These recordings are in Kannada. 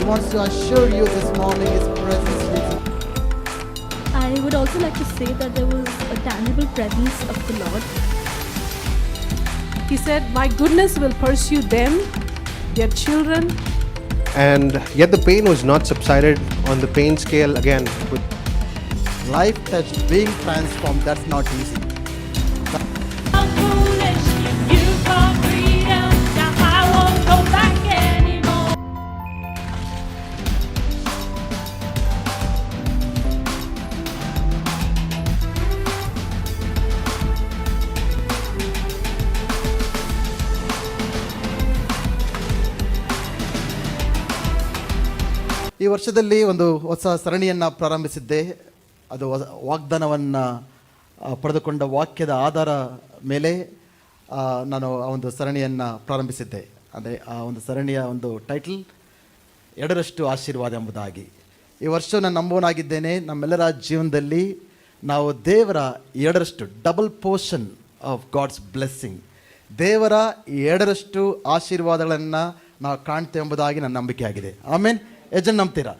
wants to assure you this morning His presence is. I would also like to say that there was a tangible presence of the Lord. He said, "My goodness will pursue them, their children." And yet the pain was not subsided on the pain scale again. Life touch, being transformed, that's not easy. I'm foolish, you got freedom, now I won't go back anymore. ಈ ವರ್ಷದಲ್ಲಿ ಒಂದು ಹೊಸ ಸರಣಿಯನ್ನು ಪ್ರಾರಂಭಿಸಿದ್ದೆ. ಅದು ವಾಗ್ದಾನವನ್ನು ಪಡೆದುಕೊಂಡ ವಾಕ್ಯದ ಆಧಾರ ಮೇಲೆ ನಾನು ಆ ಒಂದು ಸರಣಿಯನ್ನು ಪ್ರಾರಂಭಿಸಿದ್ದೆ. ಅಂದರೆ ಆ ಒಂದು ಸರಣಿಯ ಒಂದು ಟೈಟಲ್ ಎರಡರಷ್ಟು ಆಶೀರ್ವಾದ ಎಂಬುದಾಗಿ. ಈ ವರ್ಷ ನಾನು ನಂಬೋನಾಗಿದ್ದೇನೆ, ನಮ್ಮೆಲ್ಲರ ಜೀವನದಲ್ಲಿ ನಾವು ದೇವರ ಎರಡರಷ್ಟು double portion of God's blessing, ದೇವರ ಎರಡರಷ್ಟು ಆಶೀರ್ವಾದಗಳನ್ನು ನಾವು ಕಾಣ್ತೇವೆ ಎಂಬುದಾಗಿ ನನ್ನ ನಂಬಿಕೆ ಆಗಿದೆ. ಆಮೇಲೆ ಯಜನ್ ನಂಬ್ತೀರಾ?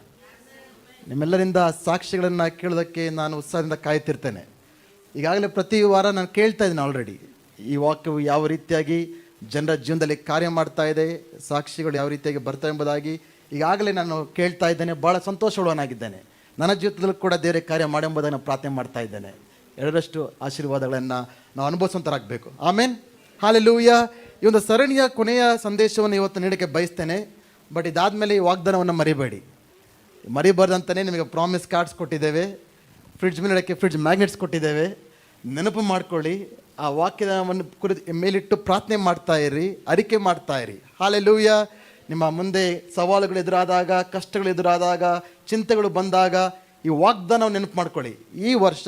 ನಿಮ್ಮೆಲ್ಲರಿಂದ ಸಾಕ್ಷಿಗಳನ್ನು ಕೇಳೋದಕ್ಕೆ ನಾನು ಉತ್ಸಾಹದಿಂದ ಕಾಯ್ತಿರ್ತೇನೆ. ಈಗಾಗಲೇ ಪ್ರತಿ ವಾರ ನಾನು ಕೇಳ್ತಾ ಇದ್ದೀನಿ ಆಲ್ರೆಡಿ, ಈ ವಾಕ್ಯವು ಯಾವ ರೀತಿಯಾಗಿ ಜನರ ಜೀವನದಲ್ಲಿ ಕಾರ್ಯ ಮಾಡ್ತಾ ಇದೆ, ಸಾಕ್ಷಿಗಳು ಯಾವ ರೀತಿಯಾಗಿ ಬರ್ತಾ ಎಂಬುದಾಗಿ ಈಗಾಗಲೇ ನಾನು ಕೇಳ್ತಾ ಇದ್ದೇನೆ. ಭಾಳ ಸಂತೋಷವುಳ್ಳವನಾಗಿದ್ದೇನೆ. ನನ್ನ ಜೀವಿತದಲ್ಲೂ ಕೂಡ ದೇವರೇ ಕಾರ್ಯ ಎಂಬುದಾಗಿ ನಾನು ಪ್ರಾರ್ಥನೆ ಮಾಡ್ತಾ ಇದ್ದೇನೆ. ಎರಡರಷ್ಟು ಆಶೀರ್ವಾದಗಳನ್ನು ನಾವು ಅನುಭವಿಸುವಂತರಾಗಬೇಕು. ಆಮೇನ್, ಹಾಲೆಲೂಯ. ಈ ಒಂದು ಸರಣಿಯ ಕೊನೆಯ ಸಂದೇಶವನ್ನು ಇವತ್ತು ನೀಡೋಕ್ಕೆ ಬಯಸ್ತೇನೆ. ಬಟ್ ಇದಾದಮೇಲೆ ಈ ವಾಗ್ದಾನವನ್ನು ಮರಿಬಾರ್ದಂತಲೇ ನಿಮಗೆ ಪ್ರಾಮಿಸ್ ಕಾರ್ಡ್ಸ್ ಕೊಟ್ಟಿದ್ದೇವೆ, ಫ್ರಿಡ್ಜ್ ಮೇಲೆ ಇಡೋಕ್ಕೆ ಫ್ರಿಡ್ಜ್ ಮ್ಯಾಗ್ನೆಟ್ಸ್ ಕೊಟ್ಟಿದ್ದೇವೆ. ನೆನಪು ಮಾಡ್ಕೊಳ್ಳಿ, ಆ ವಾಕ್ಯವನ್ನು ಕುರಿತು ಮೇಲಿಟ್ಟು ಪ್ರಾರ್ಥನೆ ಮಾಡ್ತಾ ಇರಿ, ಅರಿಕೆ ಮಾಡ್ತಾ ಇರಿ. ಹಾಲೆಲೂಯ. ನಿಮ್ಮ ಮುಂದೆ ಸವಾಲುಗಳು ಎದುರಾದಾಗ, ಕಷ್ಟಗಳು ಎದುರಾದಾಗ, ಚಿಂತೆಗಳು ಬಂದಾಗ ಈ ವಾಗ್ದಾನವನ್ನು ನೆನಪು ಮಾಡ್ಕೊಳ್ಳಿ. ಈ ವರ್ಷ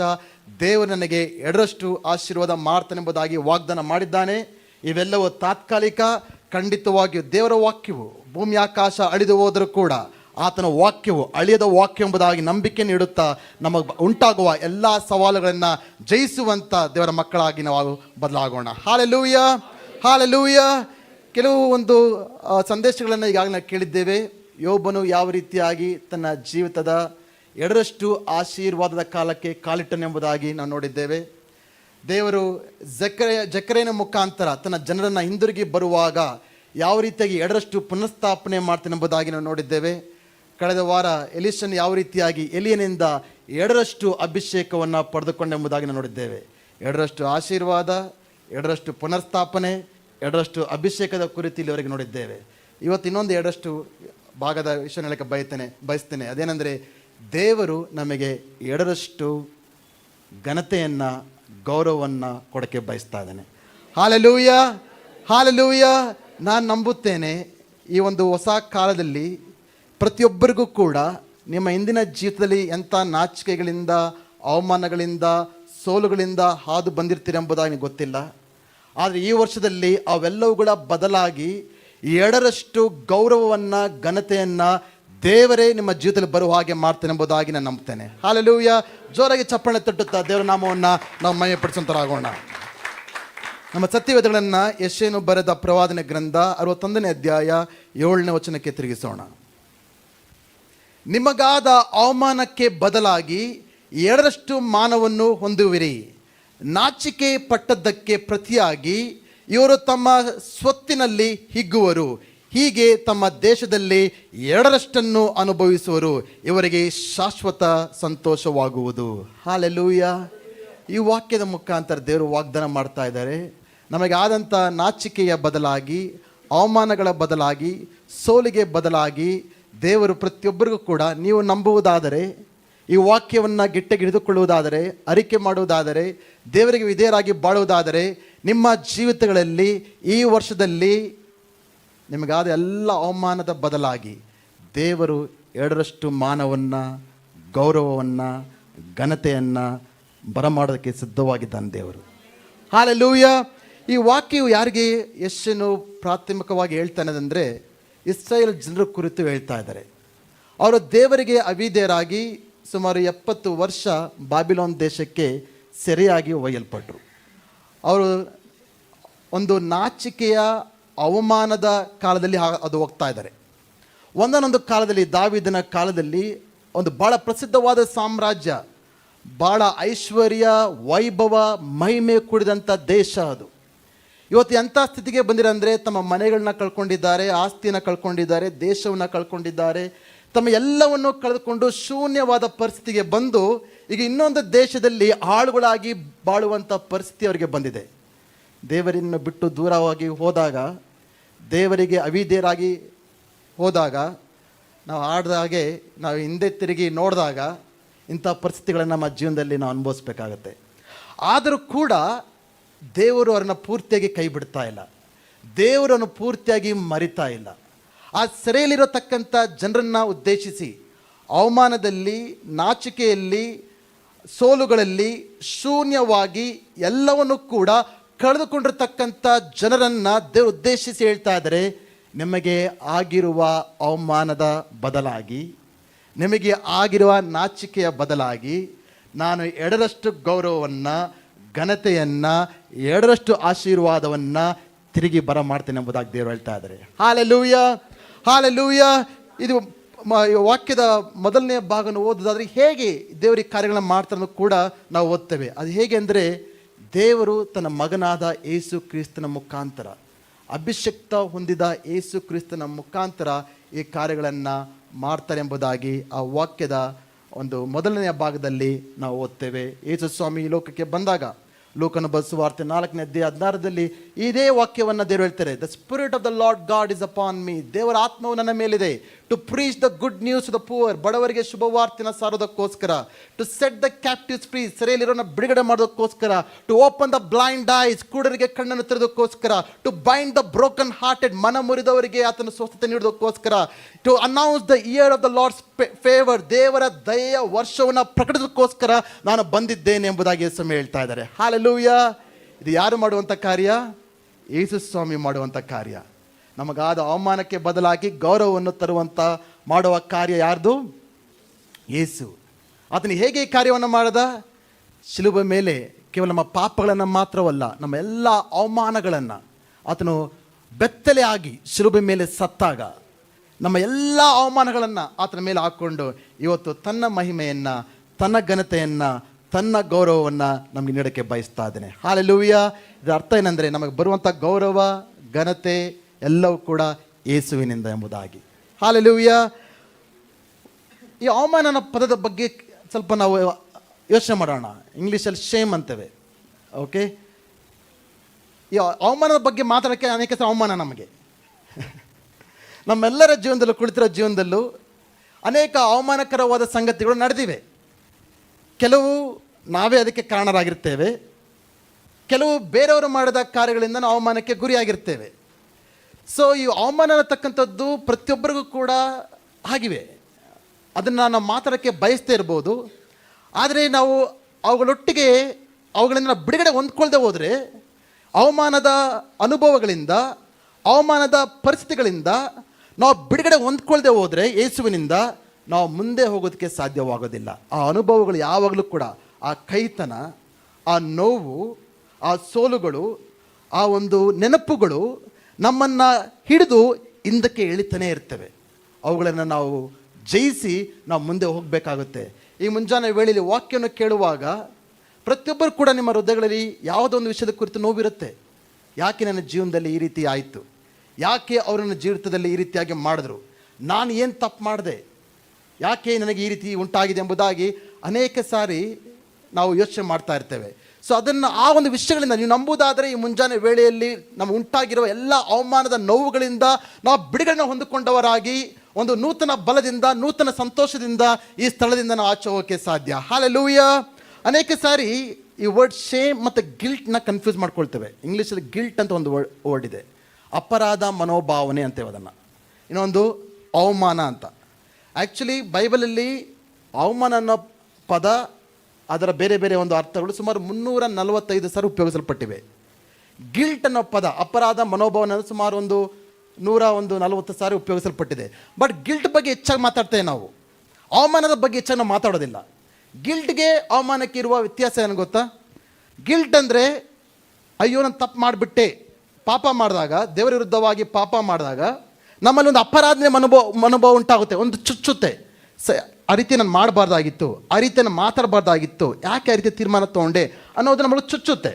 ದೇವರು ನನಗೆ ಎರಡರಷ್ಟು ಆಶೀರ್ವಾದ ಮಾಡ್ತಾನೆಂಬುದಾಗಿ ವಾಗ್ದಾನ ಮಾಡಿದ್ದಾನೆ. ಇವೆಲ್ಲವೂ ತಾತ್ಕಾಲಿಕ. ಖಂಡಿತವಾಗಿಯೂ ದೇವರ ವಾಕ್ಯವು ಭೂಮಿ ಆಕಾಶ ಅಳಿದು ಹೋದರೂ ಕೂಡ ಆತನ ವಾಕ್ಯವು ಅಳಿಯದ ವಾಕ್ಯ ಎಂಬುದಾಗಿ ನಂಬಿಕೆ ನೀಡುತ್ತಾ ನಮಗೆ ಉಂಟಾಗುವ ಎಲ್ಲ ಸವಾಲುಗಳನ್ನು ಜಯಿಸುವಂಥ ದೇವರ ಮಕ್ಕಳಾಗಿ ನಾವು ಬದಲಾಗೋಣ. Hallelujah, hallelujah. ಕೆಲವು ಒಂದು ಸಂದೇಶಗಳನ್ನು ಈಗಾಗಲೇ ನಾವು ಕೇಳಿದ್ದೇವೆ. ಯೋಬನು ಯಾವ ರೀತಿಯಾಗಿ ತನ್ನ ಜೀವಿತದ ಎರಡರಷ್ಟು ಆಶೀರ್ವಾದದ ಕಾಲಕ್ಕೆ ಕಾಲಿಟ್ಟನೆಂಬುದಾಗಿ ನಾವು ನೋಡಿದ್ದೇವೆ. ದೇವರು ಜಕರೇಯನ ಮುಖಾಂತರ ತನ್ನ ಜನರನ್ನು ಹಿಂದಿರುಗಿ ಬರುವಾಗ ಯಾವ ರೀತಿಯಾಗಿ ಎರಡರಷ್ಟು ಪುನಃಸ್ಥಾಪನೆ ಮಾಡ್ತಾನೆಂಬುದಾಗಿ ನಾವು ನೋಡಿದ್ದೇವೆ. ಕಳೆದ ವಾರ ಎಲಿಷನ್ ಯಾವ ರೀತಿಯಾಗಿ ಎಲಿಯನಿಂದ ಎರಡರಷ್ಟು ಅಭಿಷೇಕವನ್ನು ಪಡೆದುಕೊಂಡೆಂಬುದಾಗಿ ನಾವು ನೋಡಿದ್ದೇವೆ. ಎರಡರಷ್ಟು ಆಶೀರ್ವಾದ, ಎರಡರಷ್ಟು ಪುನರ್ಸ್ಥಾಪನೆ, ಎರಡರಷ್ಟು ಅಭಿಷೇಕದ ಕುರಿತು ಇಲ್ಲಿವರೆಗೆ ನೋಡಿದ್ದೇವೆ. ಇವತ್ತು ಇನ್ನೊಂದು ಎರಡರಷ್ಟು ಭಾಗದ ವಿಷಯ ಹೇಳಕ್ಕೆ ಬಯಸ್ತೇನೆ. ಅದೇನೆಂದರೆ, ದೇವರು ನಮಗೆ ಎರಡರಷ್ಟು ಘನತೆಯನ್ನು, ಗೌರವವನ್ನು ಕೊಡೋಕ್ಕೆ ಬಯಸ್ತಾ ಇದ್ದಾನೆ. Hallelujah, hallelujah. ನಾನು ನಂಬುತ್ತೇನೆ, ಈ ಒಂದು ಹೊಸ ಕಾಲದಲ್ಲಿ ಪ್ರತಿಯೊಬ್ಬರಿಗೂ ಕೂಡ ನಿಮ್ಮ ಇಂದಿನ ಜೀವಿತದಲ್ಲಿ ಎಂಥ ನಾಚಿಕೆಗಳಿಂದ, ಅವಮಾನಗಳಿಂದ, ಸೋಲುಗಳಿಂದ ಹಾದು ಬಂದಿರ್ತೀರೆಂಬುದಾಗಿ ನನಗೆ ಗೊತ್ತಿಲ್ಲ. ಆದರೆ ಈ ವರ್ಷದಲ್ಲಿ ಅವೆಲ್ಲವುಗಳ ಬದಲಾಗಿ ಎರಡರಷ್ಟು ಗೌರವವನ್ನು, ಘನತೆಯನ್ನು ದೇವರೇ ನಿಮ್ಮ ಜೀವಿತದಲ್ಲಿ ಬರುವ ಹಾಗೆ ಮಾಡ್ತೇನೆ ಎಂಬುದಾಗಿ ನಾನು ನಂಬ್ತೇನೆ. ಹಾಲೆಲೂಯ. ಜೋರಾಗಿ ಚಪ್ಪಾಳೆ ತಟ್ಟುತ್ತಾ ದೇವರ ನಾಮವನ್ನು ನಾವು ಮಹಿಮೆಪಡಿಸುವಂತರಾಗೋಣ. ನಮ್ಮ ಸತ್ಯವೇದಗಳನ್ನು ಯೆಶಾಯನು ಬರೆದ ಪ್ರವಾದನೆ ಗ್ರಂಥ 61ನೇ ಅಧ್ಯಾಯ 7ನೇ ವಚನಕ್ಕೆ ತಿರುಗಿಸೋಣ. ನಿಮಗಾದ ಅವಮಾನಕ್ಕೆ ಬದಲಾಗಿ ಎರಡರಷ್ಟು ಮಾನವನ್ನು ಹೊಂದುವಿರಿ. ನಾಚಿಕೆ ಪಟ್ಟದ್ದಕ್ಕೆ ಪ್ರತಿಯಾಗಿ ಇವರು ತಮ್ಮ ಸ್ವತ್ತಿನಲ್ಲಿ ಹಿಗ್ಗುವರು. ಹೀಗೆ ತಮ್ಮ ದೇಶದಲ್ಲಿ ಎರಡರಷ್ಟನ್ನು ಅನುಭವಿಸುವರು. ಇವರಿಗೆ ಶಾಶ್ವತ ಸಂತೋಷವಾಗುವುದು. ಹಾಲೆಲೂಯ. ಈ ವಾಕ್ಯದ ಮುಖಾಂತರ ದೇವರು ವಾಗ್ದಾನ ಮಾಡ್ತಾ ಇದ್ದಾರೆ. ನಮಗೆ ಆದಂಥ ನಾಚಿಕೆಯ ಬದಲಾಗಿ, ಅವಮಾನಗಳ ಬದಲಾಗಿ, ಸೋಲಿಗೆ ಬದಲಾಗಿ ದೇವರು ಪ್ರತಿಯೊಬ್ಬರಿಗೂ ಕೂಡ, ನೀವು ನಂಬುವುದಾದರೆ, ಈ ವಾಕ್ಯವನ್ನು ಗಿಟ್ಟೆಗೆ ಹಿಡಿದುಕೊಳ್ಳುವುದಾದರೆ, ಅರಿಕೆ ಮಾಡುವುದಾದರೆ, ದೇವರಿಗೆ ವಿಧೇಯರಾಗಿ ಬಾಳುವುದಾದರೆ, ನಿಮ್ಮ ಜೀವಿತಗಳಲ್ಲಿ ಈ ವರ್ಷದಲ್ಲಿ ನಿಮಗಾದ ಎಲ್ಲ ಅವಮಾನದ ಬದಲಾಗಿ ದೇವರು ಎರಡರಷ್ಟು ಮಾನವನ್ನು, ಗೌರವವನ್ನು, ಘನತೆಯನ್ನು ಬರಮಾಡೋದಕ್ಕೆ ಸಿದ್ಧವಾಗಿದ್ದಾನೆ ದೇವರು. ಹಾಲೆಲೂಯ. ಈ ವಾಕ್ಯವು ಯಾರಿಗೆ ಯೆಶಾಯನು ಪ್ರಾಥಮಿಕವಾಗಿ ಹೇಳ್ತಾನೆ ಅಂದರೆ, ಇಸ್ರಾಯೇಲ್ ಜನರ ಕುರಿತು ಹೇಳ್ತಾ ಇದ್ದಾರೆ. ಅವರು ದೇವರಿಗೆ ಅವಿಧೇಯರಾಗಿ ಸುಮಾರು 70 ವರ್ಷ ಬಾಬಿಲೋನ್ ದೇಶಕ್ಕೆ ಸೆರೆಯಾಗಿ ಒಯ್ಯಲ್ಪಟ್ಟರು. ಅವರು ಒಂದು ನಾಚಿಕೆಯ, ಅವಮಾನದ ಕಾಲದಲ್ಲಿ ಅದು ಹೋಗ್ತಾ ಇದ್ದಾರೆ. ಒಂದೊಂದು ಕಾಲದಲ್ಲಿ, ದಾವೀದನ ಕಾಲದಲ್ಲಿ ಒಂದು ಭಾಳ ಪ್ರಸಿದ್ಧವಾದ ಸಾಮ್ರಾಜ್ಯ, ಭಾಳ ಐಶ್ವರ್ಯ, ವೈಭವ, ಮಹಿಮೆ ಕೂಡಿದಂಥ ದೇಶ ಅದು. ಇವತ್ತು ಎಂಥ ಸ್ಥಿತಿಗೆ ಬಂದಿರಂದರೆ ತಮ್ಮ ಮನೆಗಳನ್ನ ಕಳ್ಕೊಂಡಿದ್ದಾರೆ, ಆಸ್ತಿಯನ್ನು ಕಳ್ಕೊಂಡಿದ್ದಾರೆ, ದೇಶವನ್ನು ಕಳ್ಕೊಂಡಿದ್ದಾರೆ, ತಮ್ಮ ಎಲ್ಲವನ್ನು ಕಳೆದುಕೊಂಡು ಶೂನ್ಯವಾದ ಪರಿಸ್ಥಿತಿಗೆ ಬಂದು ಈಗ ಇನ್ನೊಂದು ದೇಶದಲ್ಲಿ ಆಳುಗಳಾಗಿ ಬಾಳುವಂಥ ಪರಿಸ್ಥಿತಿ ಅವರಿಗೆ ಬಂದಿದೆ. ದೇವರನ್ನು ಬಿಟ್ಟು ದೂರವಾಗಿ ಹೋದಾಗ, ದೇವರಿಗೆ ಅವಿಧೇಯರಾಗಿ ಹೋದಾಗ, ನಾವು ಆಡಿದ ಹಾಗೆ ನಾವು ಹಿಂದೆ ತಿರುಗಿ ನೋಡಿದಾಗ ಇಂಥ ಪರಿಸ್ಥಿತಿಗಳನ್ನು ನಮ್ಮ ಜೀವನದಲ್ಲಿ ನಾವು ಅನುಭವಿಸ್ಬೇಕಾಗತ್ತೆ. ಆದರೂ ಕೂಡ ದೇವರು ಅವರನ್ನು ಪೂರ್ತಿಯಾಗಿ ಕೈ ಬಿಡ್ತಾ ಇಲ್ಲ, ದೇವರನ್ನು ಪೂರ್ತಿಯಾಗಿ ಮರಿತಾ ಇಲ್ಲ. ಆ ಸೆರೆಯಲ್ಲಿರತಕ್ಕಂಥ ಜನರನ್ನು ಉದ್ದೇಶಿಸಿ ಅವಮಾನದಲ್ಲಿ, ನಾಚಿಕೆಯಲ್ಲಿ, ಸೋಲುಗಳಲ್ಲಿ, ಶೂನ್ಯವಾಗಿ ಎಲ್ಲವನ್ನು ಕೂಡ ಕಳೆದುಕೊಂಡಿರ್ತಕ್ಕಂಥ ಜನರನ್ನು ದೇವರು ಉದ್ದೇಶಿಸಿ ಹೇಳ್ತಾ ಇದ್ದಾರೆ, ನಿಮಗೆ ಆಗಿರುವ ಅವಮಾನದ ಬದಲಾಗಿ, ನಿಮಗೆ ಆಗಿರುವ ನಾಚಿಕೆಯ ಬದಲಾಗಿ ನಾನು 2ರಷ್ಟು ಗೌರವವನ್ನು, ಘನತೆಯನ್ನು, 2ರಷ್ಟು ಆಶೀರ್ವಾದವನ್ನು ತಿರುಗಿ ಬರಮಾಡ್ತೇನೆ ಎಂಬುದಾಗಿ ದೇವರು ಹೇಳ್ತಾ ಇದ್ದಾರೆ. Hallelujah, hallelujah. ಇದು ವಾಕ್ಯದ ಮೊದಲನೇ ಭಾಗವನ್ನು ಓದೋದಾದರೆ ಹೇಗೆ ದೇವರಿಗೆ ಕಾರ್ಯಗಳನ್ನು ಮಾಡ್ತಾರನ್ನು ಕೂಡ ನಾವು ಓದ್ತೇವೆ. ಅದು ಹೇಗೆ ಅಂದರೆ, ದೇವರು ತನ್ನ ಮಗನಾದ ಯೇಸು ಕ್ರಿಸ್ತನ ಮುಖಾಂತರ, ಅಭಿಷಕ್ತ ಹೊಂದಿದ ಯೇಸು ಕ್ರಿಸ್ತನ ಮುಖಾಂತರ ಈ ಕಾರ್ಯಗಳನ್ನು ಮಾಡ್ತಾರೆ ಎಂಬುದಾಗಿ ಆ ವಾಕ್ಯದ ಒಂದು ಮೊದಲನೆಯ ಭಾಗದಲ್ಲಿ ನಾವು ಓದ್ತೇವೆ. ಯೇಸು ಸ್ವಾಮಿ ಈ ಲೋಕಕ್ಕೆ ಬಂದಾಗ ಲೋಕನ ಸುವಾರ್ತೆ 4ನೇ ಅಧ್ಯಾಯ 16ರಲ್ಲಿ ಇದೇ ವಾಕ್ಯವನ್ನು ದೇವರು ಹೇಳ್ತಾರೆ, the spirit of the lord god is upon me. ದೇವರ ಆತ್ಮವು ನನ್ನ ಮೇಲಿದೆ, to preach the good news to the poor, ಬಡವರಿಗೆ ಶುಭವಾರ್ತೆನ ಸಾರೋದಕ್ಕೋಸ್ಕರ, to set the captives free, ಸೆರೆಯಲ್ಲಿರೋನ ಬಿಡುಗಡೆ ಮಾಡೋದಕ್ಕೋಸ್ಕರ, to open the blind eyes, ಕುರುಡರಿಗೆ ಕಣ್ಣನ್ನು ತೆರೆದಕ್ಕೋಸ್ಕರ, to bind the broken hearted, ಮನ ಮುರಿದವರಿಗೆ ಆತನ ಸ್ವಸ್ಥತೆ ನೀಡೋದಕ್ಕೋಸ್ಕರ, to announce the year of the lord's favour, ದೇವರ ದಯೆಯ ವರ್ಷವನ್ನು ಪ್ರಕಟಿಸೋದಕ್ಕೋಸ್ಕರ ನಾನು ಬಂದಿದ್ದೇನೆ ಎಂಬುದಾಗಿ ಯೇಸು ಹೇಳ್ತಾ ಇದ್ದಾರೆ. ಹಾಲೆಲೂಯಾ. ಇದು ಯಾರು ಮಾಡುವಂಥ ಕಾರ್ಯ? ಯೇಸು ಸ್ವಾಮಿ ಮಾಡುವಂಥ ಕಾರ್ಯ. ನಮಗಾದ ಅವಮಾನಕ್ಕೆ ಬದಲಾಗಿ ಗೌರವವನ್ನು ತರುವಂಥ ಮಾಡುವ ಕಾರ್ಯ ಯಾರ್ದು? ಯೇಸು. ಆತನು ಹೇಗೆ ಈ ಕಾರ್ಯವನ್ನು ಮಾಡದ? ಶಿಲುಬೆ ಮೇಲೆ ಕೇವಲ ನಮ್ಮ ಪಾಪಗಳನ್ನು ಮಾತ್ರವಲ್ಲ, ನಮ್ಮ ಎಲ್ಲ ಅವಮಾನಗಳನ್ನು ಆತನು ಬೆತ್ತಲೆ ಆಗಿ ಶಿಲುಬೆ ಮೇಲೆ ಸತ್ತಾಗ ನಮ್ಮ ಎಲ್ಲ ಅವಮಾನಗಳನ್ನು ಆತನ ಮೇಲೆ ಹಾಕ್ಕೊಂಡು ಇವತ್ತು ತನ್ನ ಮಹಿಮೆಯನ್ನು, ತನ್ನ ಘನತೆಯನ್ನು, ತನ್ನ ಗೌರವವನ್ನು ನಮಗೆ ನೀಡೋಕ್ಕೆ ಬಯಸ್ತಾ ಇದ್ದೇನೆ. ಹಾಲೆಲೂಯಾ. ಇದರ ಅರ್ಥ ಏನಂದರೆ, ನಮಗೆ ಬರುವಂಥ ಗೌರವ, ಘನತೆ ಎಲ್ಲವೂ ಕೂಡ ಯೇಸುವಿನಿಂದ ಎಂಬುದಾಗಿ. ಹಾಲೆಲೂಯಾ. ಈ ಅವಮಾನನ ಪದದ ಬಗ್ಗೆ ಸ್ವಲ್ಪ ನಾವು ಯೋಚನೆ ಮಾಡೋಣ. ಇಂಗ್ಲೀಷಲ್ಲಿ ಶೇಮ್ ಅಂತೇವೆ. ಓಕೆ, ಈ ಅವಮಾನದ ಬಗ್ಗೆ ಮಾತಾಡೋಕ್ಕೆ ಅನೇಕ ಸಲ ಅವಮಾನ ನಮಗೆ. ನಮ್ಮೆಲ್ಲರ ಜೀವನದಲ್ಲೂ, ಕುಳಿತಿರೋ ಜೀವನದಲ್ಲೂ ಅನೇಕ ಅವಮಾನಕರವಾದ ಸಂಗತಿಗಳು ನಡೆದಿವೆ. ಕೆಲವು ನಾವೇ ಅದಕ್ಕೆ ಕಾರಣರಾಗಿರ್ತೇವೆ, ಕೆಲವು ಬೇರೆಯವರು ಮಾಡಿದ ಕಾರ್ಯಗಳಿಂದ ನಾವು ಅವಮಾನಕ್ಕೆ ಗುರಿಯಾಗಿರ್ತೇವೆ. ಸೊ ಈ ಅವಮಾನ ಅನ್ನತಕ್ಕಂಥದ್ದು ಪ್ರತಿಯೊಬ್ಬರಿಗೂ ಕೂಡ ಆಗಿವೆ. ಅದನ್ನು ನಾವು ಮಾತಾಡೋಕ್ಕೆ ಬಯಸ್ತೇ ಇರ್ಬೋದು, ಆದರೆ ನಾವು ಅವುಗಳೊಟ್ಟಿಗೆ ಅವುಗಳಿಂದ ಬಿಡುಗಡೆ ಹೊಂದ್ಕೊಳ್ದೆ ಹೋದರೆ, ಅವಮಾನದ ಅನುಭವಗಳಿಂದ, ಅವಮಾನದ ಪರಿಸ್ಥಿತಿಗಳಿಂದ ನಾವು ಬಿಡುಗಡೆ ಹೊಂದ್ಕೊಳ್ದೆ ಹೋದರೆ ಯೇಸುವಿನಿಂದ ನಾವು ಮುಂದೆ ಹೋಗೋದಕ್ಕೆ ಸಾಧ್ಯವಾಗೋದಿಲ್ಲ. ಆ ಅನುಭವಗಳು ಯಾವಾಗಲೂ ಕೂಡ, ಆ ಕೈತನ, ಆ ನೋವು, ಆ ಸೋಲುಗಳು, ಆ ಒಂದು ನೆನಪುಗಳು ನಮ್ಮನ್ನು ಹಿಡಿದು ಹಿಂದಕ್ಕೆ ಎಳಿತಾನೇ ಇರ್ತವೆ. ಅವುಗಳನ್ನು ನಾವು ಜಯಿಸಿ ನಾವು ಮುಂದೆ ಹೋಗಬೇಕಾಗುತ್ತೆ. ಈ ಮುಂಜಾನೆ ವೇಳೆಯಲ್ಲಿ ವಾಕ್ಯವನ್ನು ಕೇಳುವಾಗ ಪ್ರತಿಯೊಬ್ಬರು ಕೂಡ ನಿಮ್ಮ ಹೃದಯಗಳಲ್ಲಿ ಯಾವುದೋ ಒಂದು ವಿಷಯದ ಕುರಿತು ನೋವಿರುತ್ತೆ. ಯಾಕೆ ನನ್ನ ಜೀವನದಲ್ಲಿ ಈ ರೀತಿ ಆಯಿತು? ಯಾಕೆ ಅವರು ನನ್ನ ಜೀವಿತದಲ್ಲಿ ಈ ರೀತಿಯಾಗಿ ಮಾಡಿದ್ರು? ನಾನು ಏನು ತಪ್ಪು ಮಾಡಿದೆ? ಯಾಕೆ ನನಗೆ ಈ ರೀತಿ ಉಂಟಾಗಿದೆ ಎಂಬುದಾಗಿ ಅನೇಕ ಸಾರಿ ನಾವು ಯೋಚನೆ ಮಾಡ್ತಾ ಇರ್ತೇವೆ. ಸೊ ಅದನ್ನು, ಆ ಒಂದು ವಿಷಯಗಳಿಂದ ನೀವು ನಂಬುವುದಾದರೆ ಈ ಮುಂಜಾನೆ ವೇಳೆಯಲ್ಲಿ ನಮಗೆ ಉಂಟಾಗಿರುವ ಎಲ್ಲ ಅವಮಾನದ ನೋವುಗಳಿಂದ ನಾವು ಬಿಡುಗಡೆ ಹೊಂದಿಕೊಂಡವರಾಗಿ ಒಂದು ನೂತನ ಬಲದಿಂದ, ನೂತನ ಸಂತೋಷದಿಂದ ಈ ಸ್ಥಳದಿಂದ ನಾವು ಆಚೆ ಹೋಗೋಕ್ಕೆ ಸಾಧ್ಯ. ಹಾಲೆಲೂಯಾ. ಅನೇಕ ಸಾರಿ ಈ ವರ್ಡ್ ಶೇಮ್ ಮತ್ತು ಗಿಲ್ಟ್ನ ಕನ್ಫ್ಯೂಸ್ ಮಾಡ್ಕೊಳ್ತೇವೆ. ಇಂಗ್ಲೀಷಲ್ಲಿ ಗಿಲ್ಟ್ ಅಂತ ಒಂದು ವರ್ಡ್ ಇದೆ, ಅಪರಾಧ ಮನೋಭಾವನೆ ಅಂತೇವೆ ಅದನ್ನು. ಇನ್ನೊಂದು ಅವಮಾನ ಅಂತ. ಆ್ಯಕ್ಚುಲಿ ಬೈಬಲಲ್ಲಿ ಅವಮಾನ ಅನ್ನೋ ಪದ, ಅದರ ಬೇರೆ ಬೇರೆ ಒಂದು ಅರ್ಥಗಳು ಸುಮಾರು 345 ಸಾರಿ ಉಪಯೋಗಿಸಲ್ಪಟ್ಟಿವೆ. ಗಿಲ್ಟ್ ಅನ್ನೋ ಪದ, ಅಪರಾಧ ಮನೋಭಾವನೆ ಸುಮಾರು ಒಂದು 140 ಸಾರಿ ಉಪಯೋಗಿಸಲ್ಪಟ್ಟಿದೆ. ಬಟ್ ಗಿಲ್ಟ್ ಬಗ್ಗೆ ಹೆಚ್ಚಾಗಿ ಮಾತಾಡ್ತೇವೆ ನಾವು, ಅವಮಾನದ ಬಗ್ಗೆ ಹೆಚ್ಚಾಗಿ ನಾವು ಮಾತಾಡೋದಿಲ್ಲ. ಗಿಲ್ಟ್ಗೆ ಅವಮಾನಕ್ಕೆ ಇರುವ ವ್ಯತ್ಯಾಸ ಏನು ಗೊತ್ತಾ? ಗಿಲ್ಟ್ ಅಂದರೆ, ಅಯ್ಯೋ ನಾನು ತಪ್ಪು ಮಾಡಿಬಿಟ್ಟೆ, ಪಾಪ ಮಾಡಿದಾಗ, ದೇವರ ವಿರುದ್ಧವಾಗಿ ಪಾಪ ಮಾಡಿದಾಗ ನಮ್ಮಲ್ಲಿ ಒಂದು ಅಪರಾಧನೆ ಮನೋಭಾವ ಉಂಟಾಗುತ್ತೆ, ಒಂದು ಚುಚ್ಚುತ್ತೆ. ಆ ರೀತಿ ನಾನು ಮಾಡಬಾರ್ದಾಗಿತ್ತು, ಆ ರೀತಿ ನಾನು ಮಾತಾಡಬಾರ್ದಾಗಿತ್ತು, ಯಾಕೆ ಆ ರೀತಿ ತೀರ್ಮಾನ ತೊಗೊಂಡೆ ಅನ್ನೋದು ನಮಗೆ ಚುಚ್ಚುತ್ತೆ.